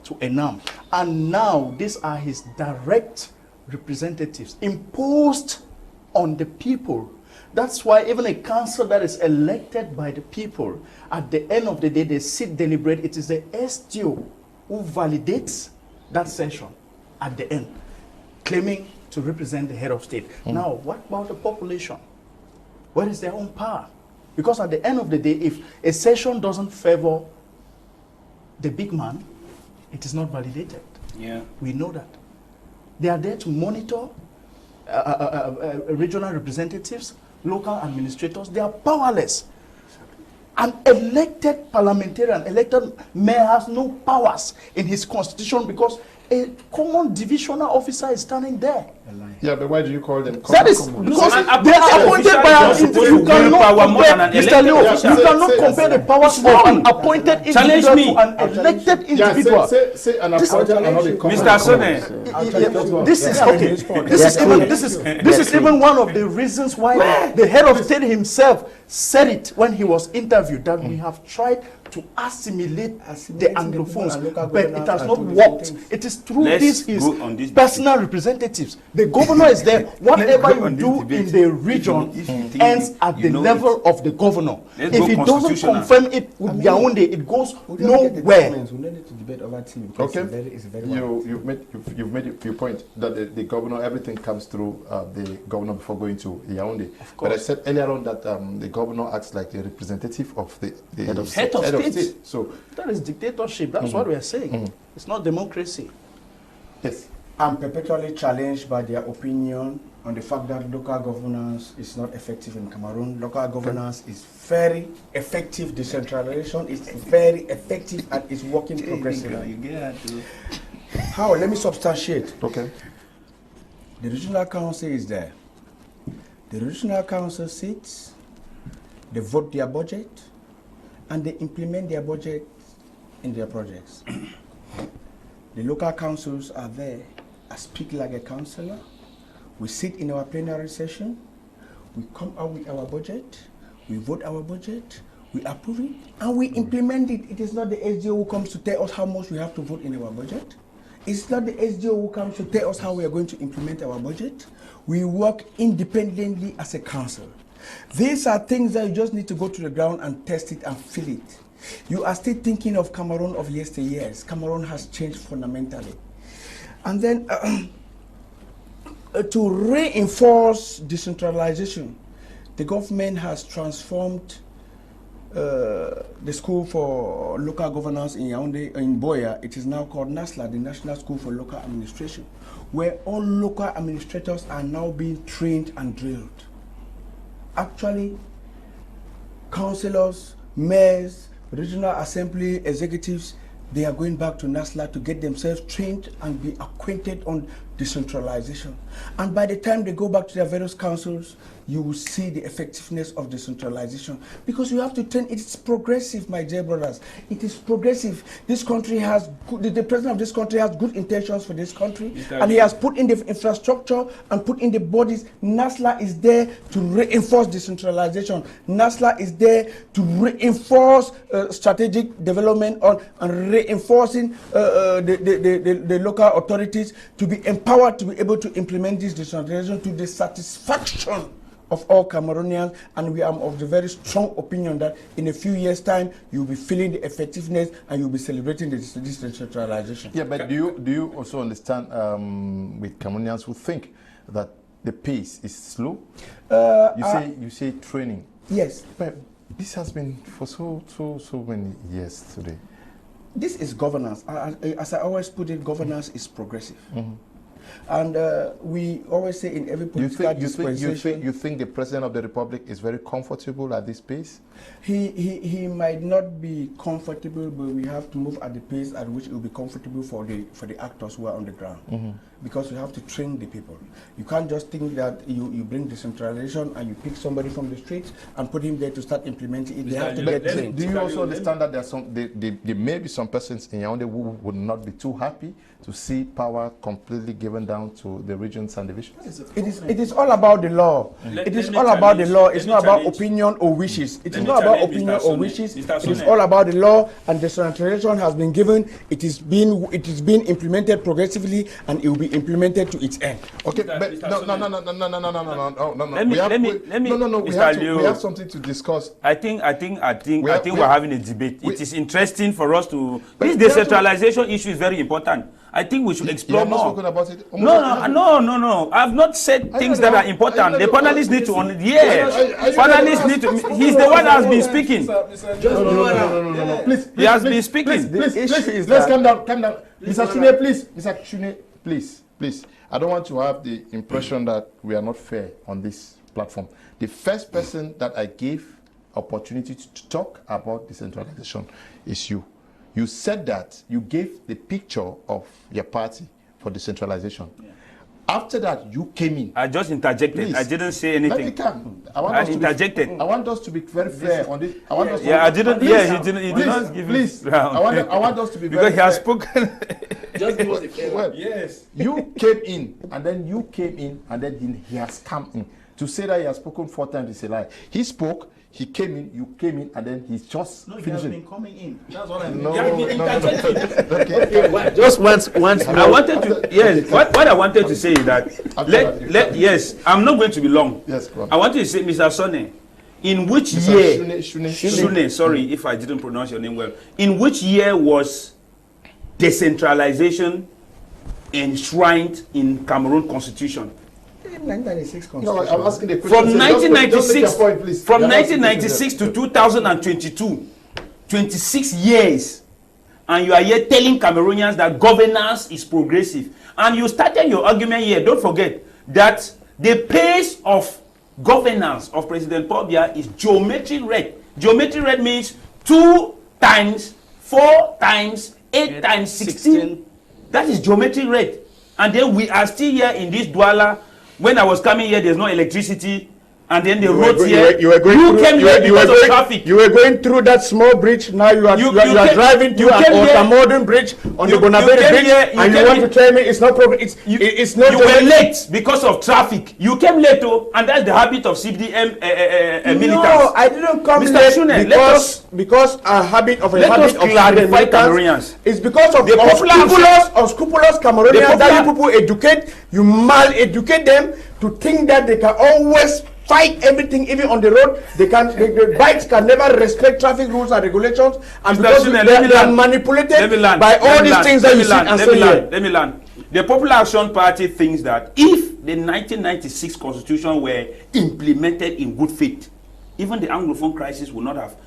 to ENAM. And now these are his direct representatives imposed on the people. That's why even a council that is elected by the people, at the end of the day, they sit, deliberate. It is the SDO who validates that session at the end, claiming to represent the head of state. Now, what about the population? Where is their own power? Because at the end of the day, if a session doesn't favor the big man, it is not validated. Yeah. We know that. They are there to monitor regional representatives, local administrators. They are powerless. An elected parliamentarian, elected mayor has no powers in his constitution because a common divisional officer is standing there. Yeah, but why do you call them? That is because they are appointed by an individual. You cannot compare, Mr. Leo, you cannot compare the powers of an appointed individual to an elected individual. Say an appointed and not a common. Mr. Shuneh. This is okay. This is even one of the reasons why the head of state himself said it when he was interviewed, that we have tried to assimilate the Anglophones, but it has not worked. It is through these personal representatives. The governor is there. Whatever you do in the region ends at the level of the governor. If he doesn't confirm it with Yaoundé, it goes nowhere. Okay, you've made your point that the governor, everything comes through the governor before going to Yaoundé. But I said earlier on that the governor acts like the representative of the head of state. So that is dictatorship. That's what we are saying. It's not democracy. Yes. I'm perpetually challenged by their opinion on the fact that local governance is not effective in Cameroon. Local governance is very effective. Decentralization is very effective and is working progressively. How? Let me substantiate. Okay. The regional council is there. The regional council sits, they vote their budget, and they implement their budget in their projects. The local councils are there. I speak like a councillor. We sit in our plenary session. We come out with our budget. We vote our budget. We approve it. And we implement it. It is not the SDO who comes to tell us how much we have to vote in our budget. It's not the SDO who comes to tell us how we are going to implement our budget. We work independently as a council. These are things that you just need to go to the ground and test it and feel it. You are still thinking of Cameroon of yesteryears. Cameroon has changed fundamentally. And then to reinforce decentralization, the government has transformed the school for local governance in Yaoundé, in Biya. It is now called NASLA, the National School for Local Administration, where all local administrators are now being trained and drilled. Actually, councillors, mayors, regional assembly executives, they are going back to NASLA to get themselves trained and be acquainted on decentralization. And by the time they go back to their various councils, you will see the effectiveness of decentralization. Because you have to turn, it's progressive, my dear brothers. It is progressive. This country has, the president of this country has good intentions for this country. And he has put in the infrastructure and put in the bodies. NASLA is there to reinforce decentralization. NASLA is there to reinforce strategic development and reinforcing the local authorities to be empowered to be able to implement this decentralization to the satisfaction of all Cameroonians, and we are of the very strong opinion that in a few years' time you'll be feeling the effectiveness and you'll be celebrating this decentralization. Yeah, but do you also understand with Cameroonians who think that the pace is slow? You say training. Yes, but this has been for so many years today. This is governance. As I always put it, governance is progressive. Mm-hmm. And we always say in every political dispensation... You think the President of the Republic is very comfortable at this pace? He might not be comfortable, but we have to move at the pace at which it will be comfortable for the actors who are on the ground. Mm-hmm. Because we have to train the people. You can't just think that you bring decentralization and you pick somebody from the streets and put him there to start implementing it. They have to get trained. Do you also understand that there may be some persons in Yaoundé who would not be too happy to see power completely given down to the regions and divisions? It is all about the law. It is all about the law. It's not about opinion or wishes. It is not about opinion or wishes. It is all about the law, and decentralization has been given. It is being implemented progressively, and it will be implemented to its end. Okay, but no. We have something to discuss. I think we're having a debate. It is interesting for us to. This decentralization issue is very important. I think we should explore more. Spoken about it? No. I've not said things that are important. The panelists need to. Panelists need to. He's the one that has been speaking. No. Please. He has been speaking. Let's calm down. Mr. Shuneh, please. Mr. Shuneh, please. I don't want to have the impression that we are not fair on this platform. The first person that I gave opportunity to talk about decentralization is you. You said that you gave the picture of your party for decentralization. Yeah. After that, you came in. I just interjected. Please. I didn't say anything. Let me come. I interjected. I want us to be very fair on this. I didn't. Yeah, he did not give please. I want us to be very fair. Because he has spoken. Just give us the fair. Well, yes. You came in, and then he has come in. To say that he has spoken 4 times is a lie. He spoke. He came in, you came in, and then he's just finishing. He has been coming in. That's what I mean. No. Okay. Just once. I wanted to. Yes. What I wanted to say is that yes. I'm not going to be long. Yes. Go on. I wanted to say, Mr. Shuneh, in which year? Shuneh. Sorry if I didn't pronounce your name well. In which year was decentralization enshrined in Cameroon Constitution? 1996 Constitution. No, I'm asking the question. From 1996 to 2022, 26 years, and you are here telling Cameroonians that governance is progressive. And you started your argument here. Don't forget that the pace of governance of President Paul Biya is geometric red. Geometric red means 2 times 4 times 8 times 16. That is geometric red. And then we are still here in this Douala. When I was coming here, there's no electricity, and then the roads here. You came here because of traffic. You were going through that small bridge. Now you are driving to a modern bridge on the Bonabere Bridge, and you want to tell me it's not problem. It's not. You were late because of traffic. You came late, and that's the habit of CPDM militants. No, I didn't come Mr. late Shuneh, because a habit of clarify Cameroonians. It's because of the unscrupulous Cameroonians that you people educate, you mal-educate them to think that they can always fight everything, even on the road. The bikes can never respect traffic rules and regulations, and because they are manipulated by all these things that you see and say here. Let me land. The Popular Action Party thinks that if the 1996 Constitution were implemented in good faith, even the Anglophone crisis would not have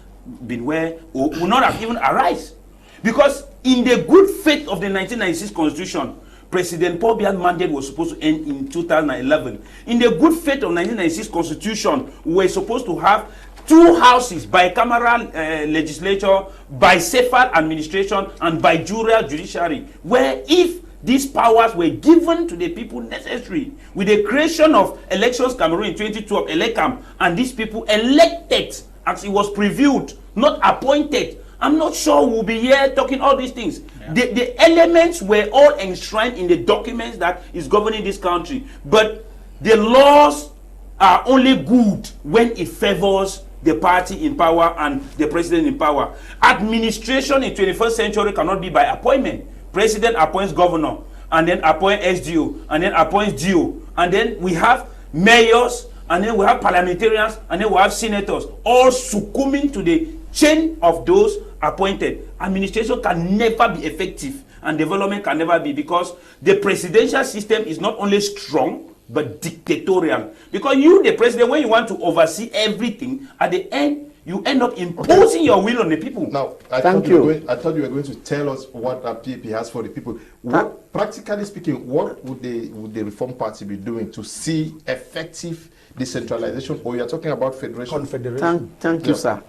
been would not have even arisen. Because in the good faith of the 1996 Constitution, President Paul Biya's mandate was supposed to end in 2011. In the good faith of 1996 Constitution, we were supposed to have 2 houses, bicameral legislature, bicephal administration, and bijurial judiciary, where if these powers were given to the people necessary. With the creation of Elections Cameroon in 2012, Elecam, and these people elected as it was previewed, not appointed. I'm not sure we'll be here talking all these things. Yeah. The elements were all enshrined in the documents that is governing this country. But the laws are only good when it favors the party in power and the president in power. Administration in 21st century cannot be by appointment. President appoints governor, and then appoints SDO, and then appoints GO, and then we have mayors, and then we have parliamentarians, and then we have senators, all succumbing to the chain of those appointed. Administration can never be effective, and development can never be, because the presidential system is not only strong, but dictatorial. Because you, the president, when you want to oversee everything, at the end, you end up imposing your will on the people. Now, I thought you were going to tell us what a PAP has for the people. What, practically speaking, what would the Reform Party be doing to see effective decentralization? Or you are talking about federation? Confederation. Thank you, sir.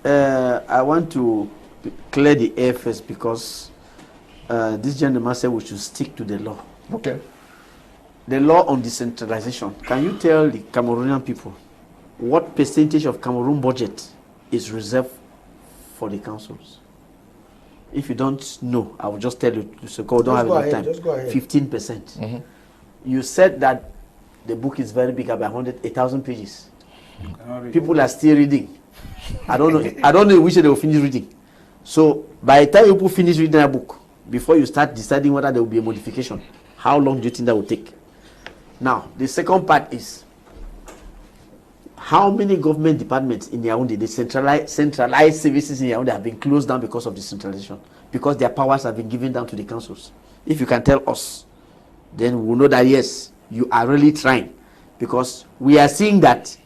I want to clear the air first, because this gentleman said we should stick to the law. Okay. The law on decentralization. Can you tell the Cameroonian people what percentage of Cameroon budget is reserved for the councils? If you don't know, I will just tell you, so don't have enough time. 15%. You said that the book is very big, about 1,000 pages. People are still reading. I don't know which they will finish reading. So by the time you finish reading that book, before you start deciding whether there will be a modification, how long do you think that will take? Now, the second part is, how many government departments in Yaoundé, the centralized services in Yaoundé, have been closed down because of decentralization? Because their powers have been given down to the councils. If you can tell us, then we'll know that yes, you are really trying. Because we are seeing that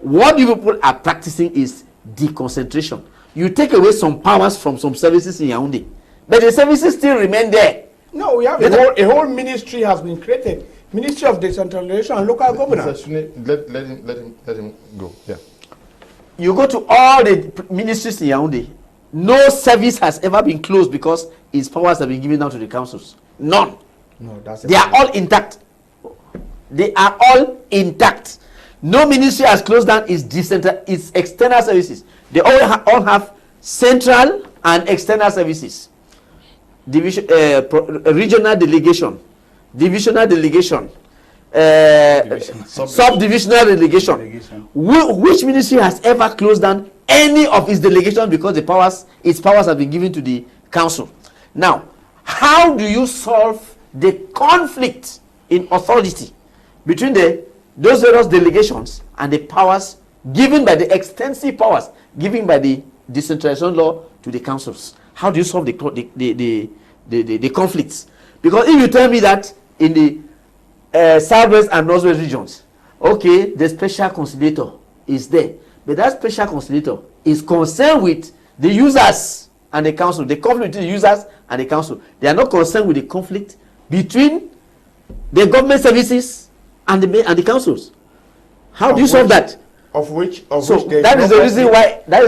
what you people are practicing is deconcentration. You take away some powers from some services in Yaoundé, but the services still remain there. No, we have a whole ministry has been created. Ministry of Decentralization and Local Governance. Let him go. Yeah. You go to all the ministries in Yaoundé, no service has ever been closed because its powers have been given down to the councils. None. No, they are all intact. They are all intact. No ministry has closed down its external services. They all have central and external services. Division, regional delegation, divisional delegation, subdivisional delegation. Which ministry has ever closed down any of its delegations because its powers have been given to the council? Now, how do you solve the conflict in authority between those various delegations and the powers given by the extensive powers given by the decentralization law to the councils? How do you solve the conflicts? Because if you tell me that in the southwest and northwest regions, okay, the special conciliator is there, but that special conciliator is concerned with the users and the council, the conflict between the users and the council. They are not concerned with the conflict between the government services and the councils. How do you solve that? That is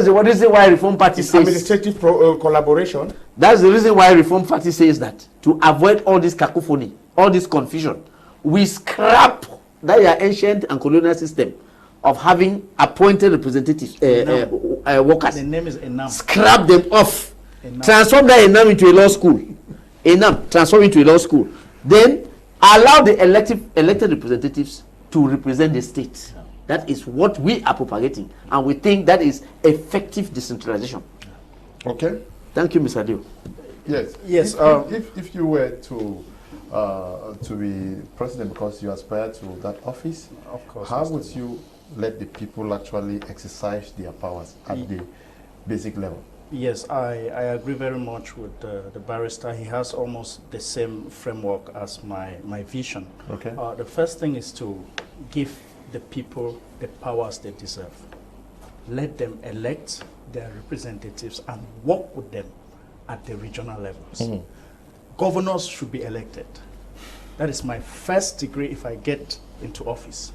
the reason why Reform Party says administrative collaboration. That's the reason why Reform Party says that to avoid all this cacophony, all this confusion, we scrap that ancient and colonial system of having appointed representatives, workers. The name is Enam. Scrap them off. Enam. Transform that Enam into a law school. Enam, transform into a law school. Then allow the elected representatives to represent the state. That is what we are propagating, and we think that is effective decentralization. Okay. Thank you, Mr. Dio. Yes. Yes. If you were to be president because you aspire to that office, of course, how would you let the people actually exercise their powers at the basic level? Yes, I agree very much with the barrister. He has almost the same framework as my vision. Okay. The first thing is to give the people the powers they deserve. Let them elect their representatives and work with them at the regional levels. Governors should be elected. That is my first degree if I get into office.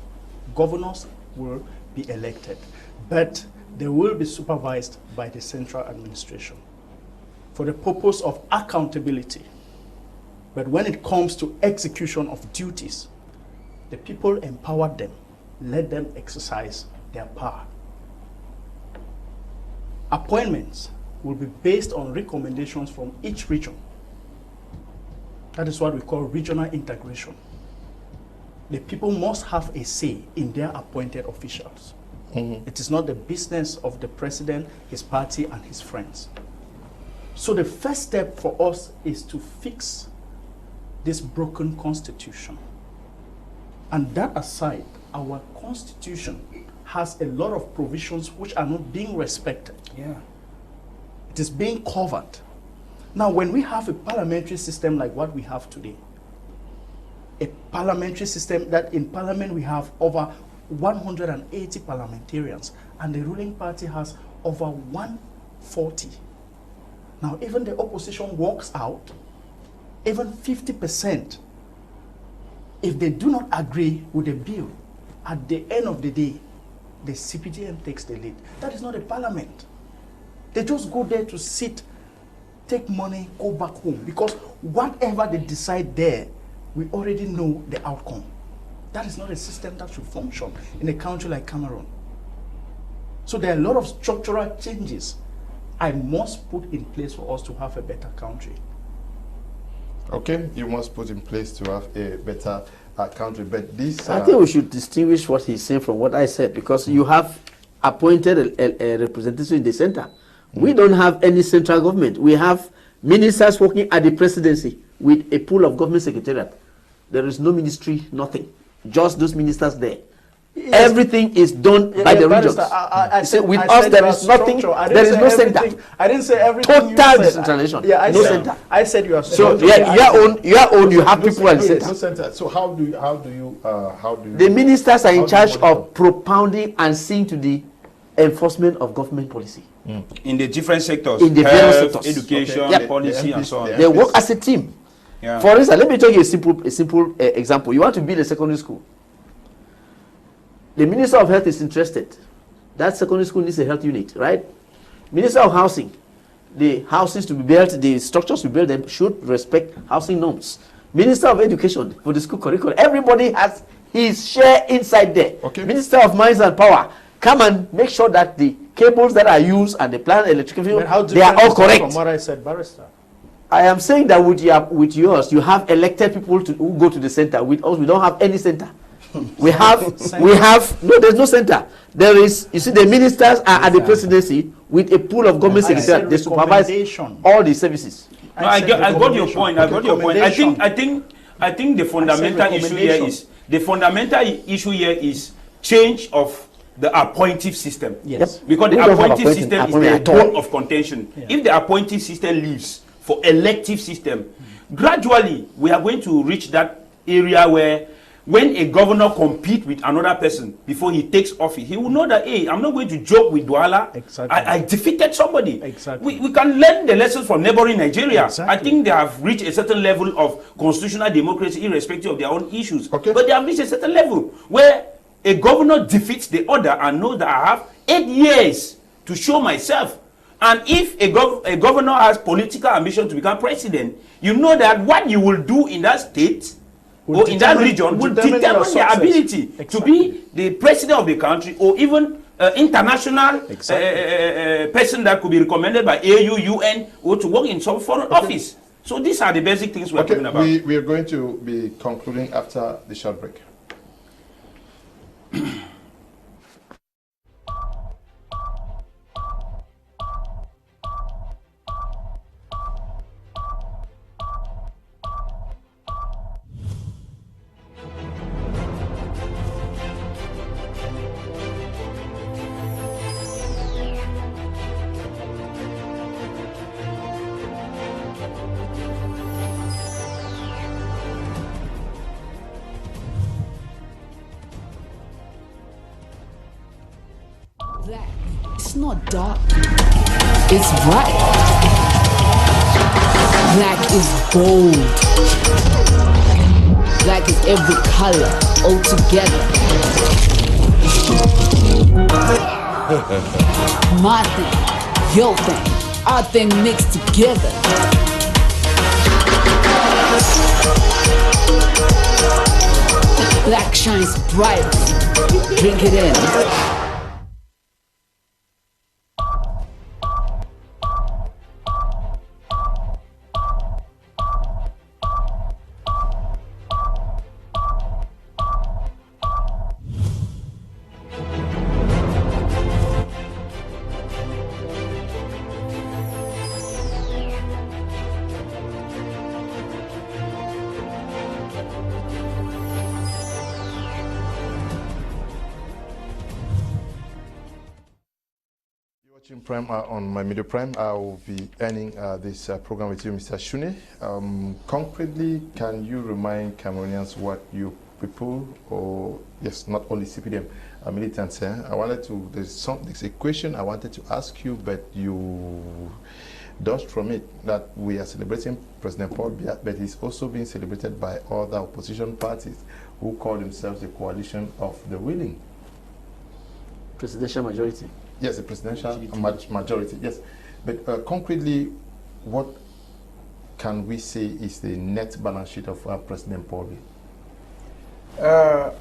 Governors will be elected, but they will be supervised by the central administration for the purpose of accountability. But when it comes to execution of duties, the people empowered them, let them exercise their power. Appointments will be based on recommendations from each region. That is what we call regional integration. The people must have a say in their appointed officials. It is not the business of the president, his party, and his friends. So the first step for us is to fix this broken constitution. And that aside, our constitution has a lot of provisions which are not being respected. Yeah. It is being covered. Now, when we have a parliamentary system like what we have today, a parliamentary system that in parliament we have over 180 parliamentarians, and the ruling party has over 140. Now, even the opposition walks out, even 50%, if they do not agree with the bill, at the end of the day, the CPDM takes the lead. That is not a parliament. They just go there to sit, take money, go back home, because whatever they decide there, we already know the outcome. That is not a system that should function in a country like Cameroon. So there are a lot of structural changes I must put in place for us to have a better country. Okay, you must put in place to have a better country. But this, I think we should distinguish what he's saying from what I said, because you have appointed a representative in the center. We don't have any central government. We have ministers working at the presidency with a pool of government secretariat. There is no ministry, nothing. Just those ministers there. Yes. Everything is done by the regions. With us, there is nothing. There is no center. I didn't say everything. Total decentralization. No center. I said you are. So your own. You have people at the center. No center. So how do you? The ministers are in charge of propounding and seeing to the enforcement of government policy in the different sectors. In the various sectors, education, policy, and so on. They work as a team. Yeah. For instance, let me tell you a simple example. You want to build a secondary school. The Minister of Health is interested. That secondary school needs a health unit, right? Minister of Housing, the houses to be built, the structures to build them should respect housing norms. Minister of Education, for the school curriculum, everybody has his share inside there. Okay. Minister of Mines and Power, come and make sure that the cables that are used and the plant electrification, they are all correct. From what I said, Barrister. I am saying that with yours, you have elected people who go to the center. With us, we don't have any center. We have no. There's no center. There is. You see, the ministers are at the presidency with a pool of government secretaries. They supervise all the services. No, I got your point. I got your point. I think the fundamental issue here is change of the appointive system. Yes. Because the appointive system is the bone of contention. Yeah. If the appointive system leaves for elective system, gradually we are going to reach that area where when a governor competes with another person before he takes office, he will know that, hey, I'm not going to joke with Douala. Exactly. I defeated somebody. Exactly. We can learn the lessons from neighboring Nigeria. Exactly. I think they have reached a certain level of constitutional democracy irrespective of their own issues. Okay. But they have reached a certain level where a governor defeats the other and knows that I have 8 years to show myself. And if a governor has political ambition to become president, you know that what you will do in that state or in that region will determine their ability to be the president of the country, or even international person that could be recommended by AU, UN, or to work in some foreign office. So these are the basic things we're talking about. We are going to be concluding after the short break. It's not dark, it's bright. Black is bold. Black is every color all together. My thing, your thing, our thing mixed together. Black shines bright. Drink it in. Prime on my Media Prime. I will be ending this program with you, Mr. Shuneh. Concretely, can you remind Cameroonians what you people, or yes, not only CPDM militants? I wanted to. There's a question I wanted to ask you, but you dodged from it. That we are celebrating President Paul Biya, but he's also being celebrated by other opposition parties who call themselves the coalition of the willing. Presidential majority. Yes, a presidential majority, yes. But concretely, what can we say is the net balance sheet of President Paul Biya?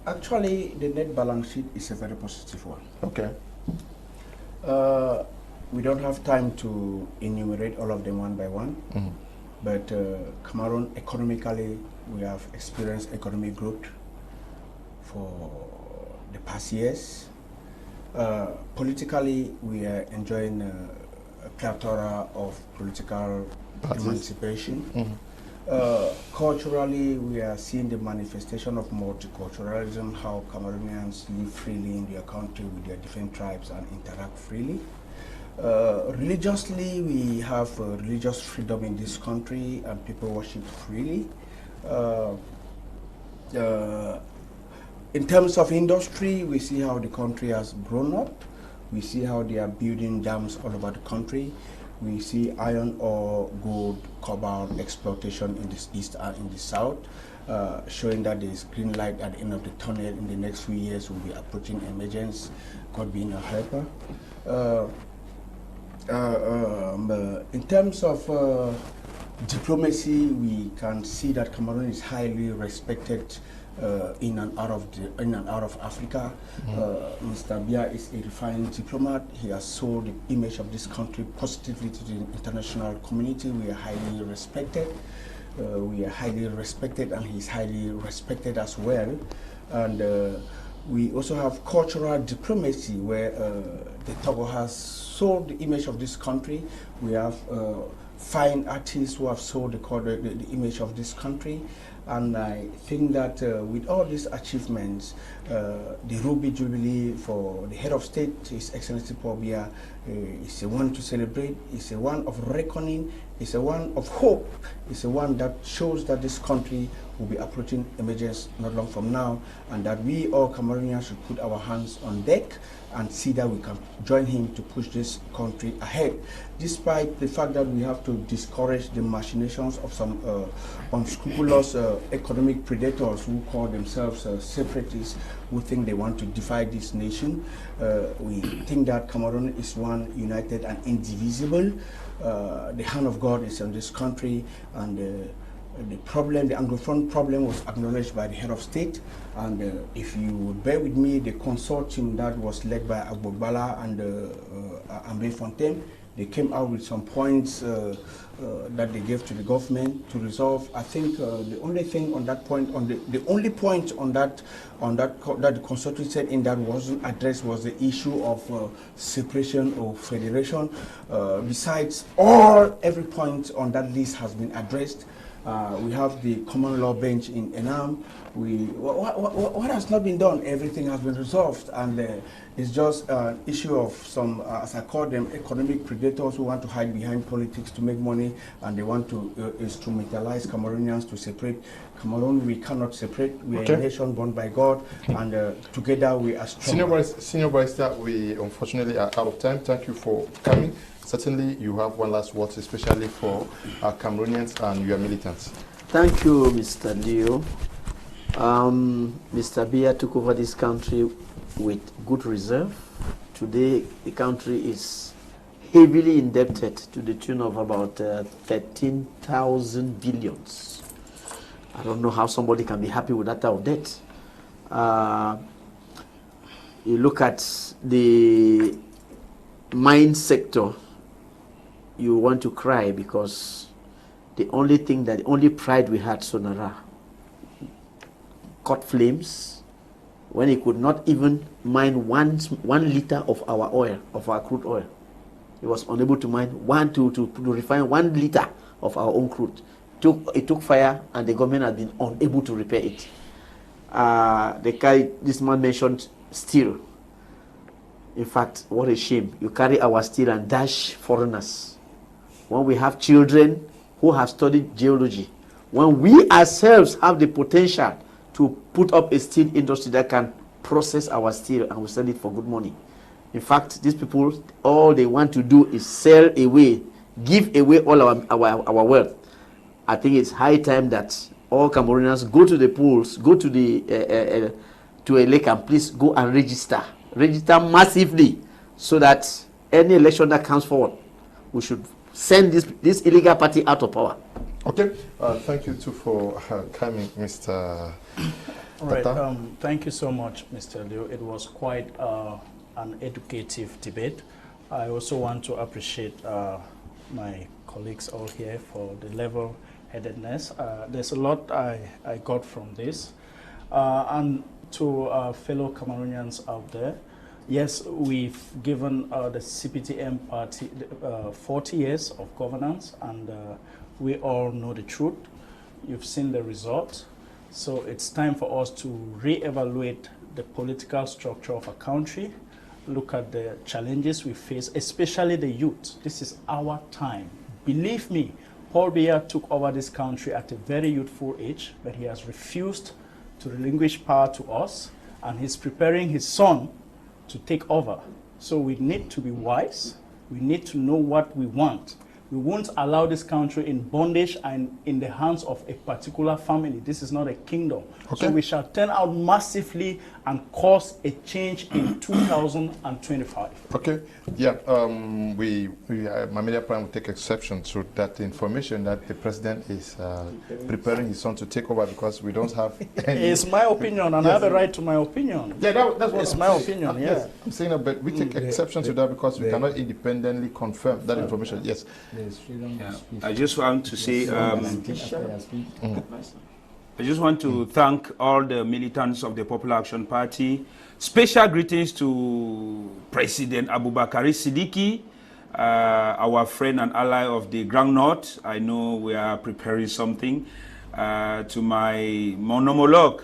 Actually, the net balance sheet is a very positive one. Okay. We don't have time to enumerate all of them one by one, but Cameroon, economically, we have experienced economic growth for the past years. Politically, we are enjoying a plethora of political emancipation. Culturally, we are seeing the manifestation of multiculturalism, how Cameroonians live freely in their country with their different tribes and interact freely. Religiously, we have religious freedom in this country and people worship freely. In terms of industry, we see how the country has grown up. We see how they are building dams all over the country. We see iron ore, gold, cobalt exploitation in the east and in the south, showing that there is green light at the end of the tunnel. In the next few years, we'll be approaching emergence, God being a helper. In terms of diplomacy, we can see that Cameroon is highly respected in and out of Africa. Mr. Biya is a refined diplomat. He has sold the image of this country positively to the international community. We are highly respected. And he's highly respected as well. And we also have cultural diplomacy, where the Togo has sold the image of this country. We have fine artists who have sold the image of this country. And I think that with all these achievements, the Ruby Jubilee for the head of state, His Excellency Paul Biya, is a one to celebrate, is a one of reckoning, is a one of hope, is a one that shows that this country will be approaching emergence not long from now, and that we all Cameroonians should put our hands on deck and see that we can join him to push this country ahead, despite the fact that we have to discourage the machinations of some unscrupulous economic predators who call themselves separatists, who think they want to divide this nation. We think that Cameroon is one united and indivisible. The hand of God is in this country, and the Anglophone problem was acknowledged by the head of state. And if you would bear with me, the consortium that was led by Agbogbala and Ambe Fontaine, they came out with some points that they gave to the government to resolve. I think the only thing on that point, the only point on that that the consortium said in that wasn't addressed was the issue of separation or federation. Besides, every point on that list has been addressed. We have the common law bench in Enam. What has not been done? Everything has been resolved, and it's just an issue of some, as I call them, economic predators who want to hide behind politics to make money, and they want to instrumentalize Cameroonians to separate. Cameroon, we cannot separate. We are a nation born by God, and together we are strong. Senior Barrister, we unfortunately are out of time. Thank you for coming. Certainly, you have one last word, especially for our Cameroonians and your militants. Thank you, Mr. Leo. Mr. Biya took over this country with good reserve. Today, the country is heavily indebted to the tune of about 13,000 billions. I don't know how somebody can be happy with that type of debt. You look at the mine sector, you want to cry because the only pride we had, Sonara, caught flames when he could not even mine one liter of our oil, of our crude oil. He was unable to mine to refine 1 liter of our own crude. It took fire, and the government has been unable to repair it. This man mentioned steel. In fact, what a shame. You carry our steel and dash foreigners. When we have children who have studied geology, when we ourselves have the potential to put up a steel industry that can process our steel and we sell it for good money. In fact, these people, all they want to do is sell away, give away all our wealth. I think it's high time that all Cameroonians go to the pools, go to a lake, and please go and register massively, so that any election that comes forward, we should send this illegal party out of power. Okay, thank you too for coming, Mr. Right. Tata. Thank you so much, Mr. Liu. It was quite an educative debate. I also want to appreciate my colleagues all here for the level-headedness. There's a lot I got from this. And to fellow Cameroonians out there, yes, we've given the CPDM party 40 years of governance, and we all know the truth. You've seen the result. So it's time for us to reevaluate the political structure of a country, look at the challenges we face, especially the youth. This is our time. Believe me, Paul Biya took over this country at a very youthful age, but he has refused to relinquish power to us, and he's preparing his son to take over. So we need to be wise. We need to know what we want. We won't allow this country in bondage and in the hands of a particular family. This is not a kingdom. Okay. So we shall turn out massively and cause a change in 2025. Okay, yeah, my media prime will take exception to that information that the president is preparing his son to take over, because we don't have any... It's my opinion, and I have a right to my opinion. Yeah, that's what it's I'm my saying. opinion, yeah. Yes, I'm saying that, but we take exception to that because we cannot independently confirm that information. Yes. Yeah. I just want to say, I just want to thank all the militants of the Popular Action Party. Special greetings to President Abubakar Siddiqui, our friend and ally of the Grand North. I know we are preparing something. To my monomologue,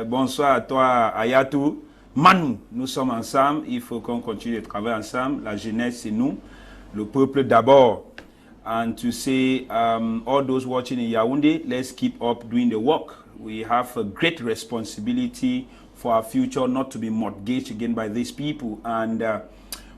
bonsoir à toi, Ayatou. Manu, nous sommes ensemble, il faut qu'on continue de travailler ensemble. La jeunesse, c'est nous, le peuple d'abord. And to say, all those watching in Yaoundé, let's keep up doing the work. We have a great responsibility for our future, not to be mortgaged again by these people. And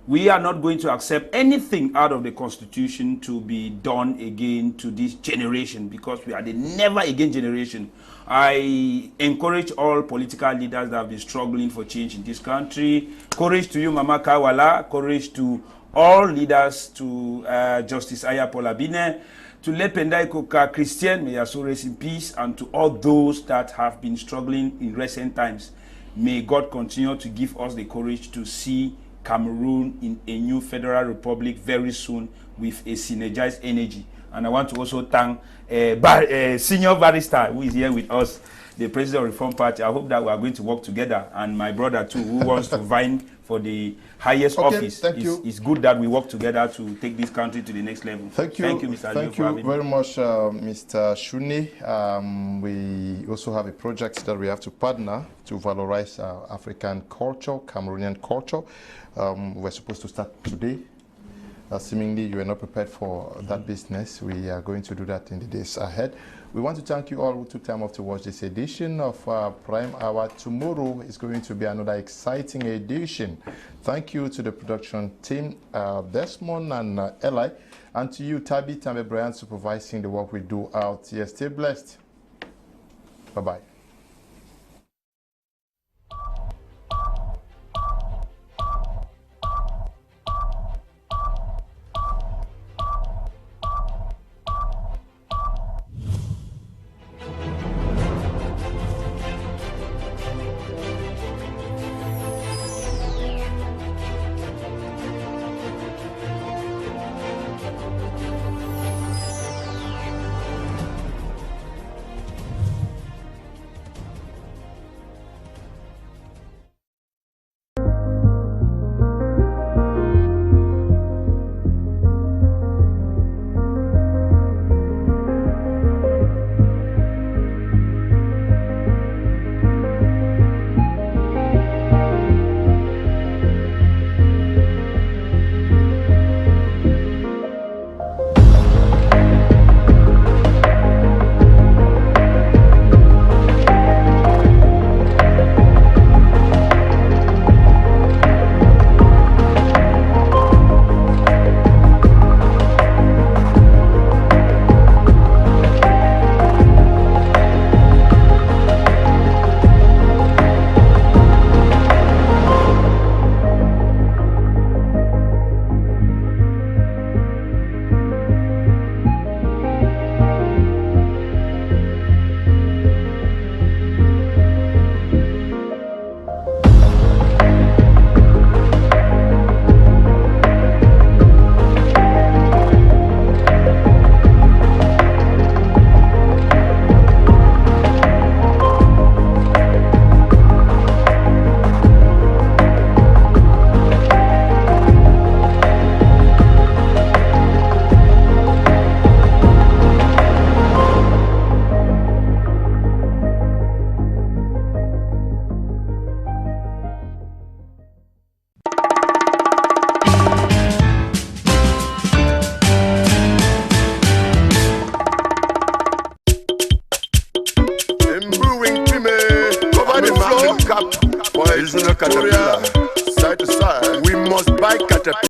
we are not going to accept anything out of the Constitution to be done again to this generation, because we are the never again generation. I encourage all political leaders that have been struggling for change in this country. Courage to you, Mama Kawala. Courage to all leaders, to Justice Ayapola Bine, to Lependai Koka Christian, may your soul rest in peace, and to all those that have been struggling in recent times. May God continue to give us the courage to see Cameroon in a new federal republic very soon with a synergized energy. And I want to also thank Senior Barrister, who is here with us, the President of the Reform Party. I hope that we are going to work together, and my brother too, who wants to vying for the highest office. Thank you. It's good that we work together to take this country to the next level. Thank you. Thank you, Mr. Thank Leo, you very much, Mr. Shuneh. We also have a project that we have to partner to valorize African culture, Cameroonian culture. We're supposed to start today. Seemingly you are not prepared for that business. We are going to do that in the days ahead. We want to thank you all who took time off to watch this edition of Prime Hour. Tomorrow is going to be another exciting edition. Thank you to the production team, Desmond and Eli, and to you, Tabi Tambe Brian, supervising the work we do out here. Stay blessed. Bye-bye. Caterpillar, side to side. We must buy Caterpillar.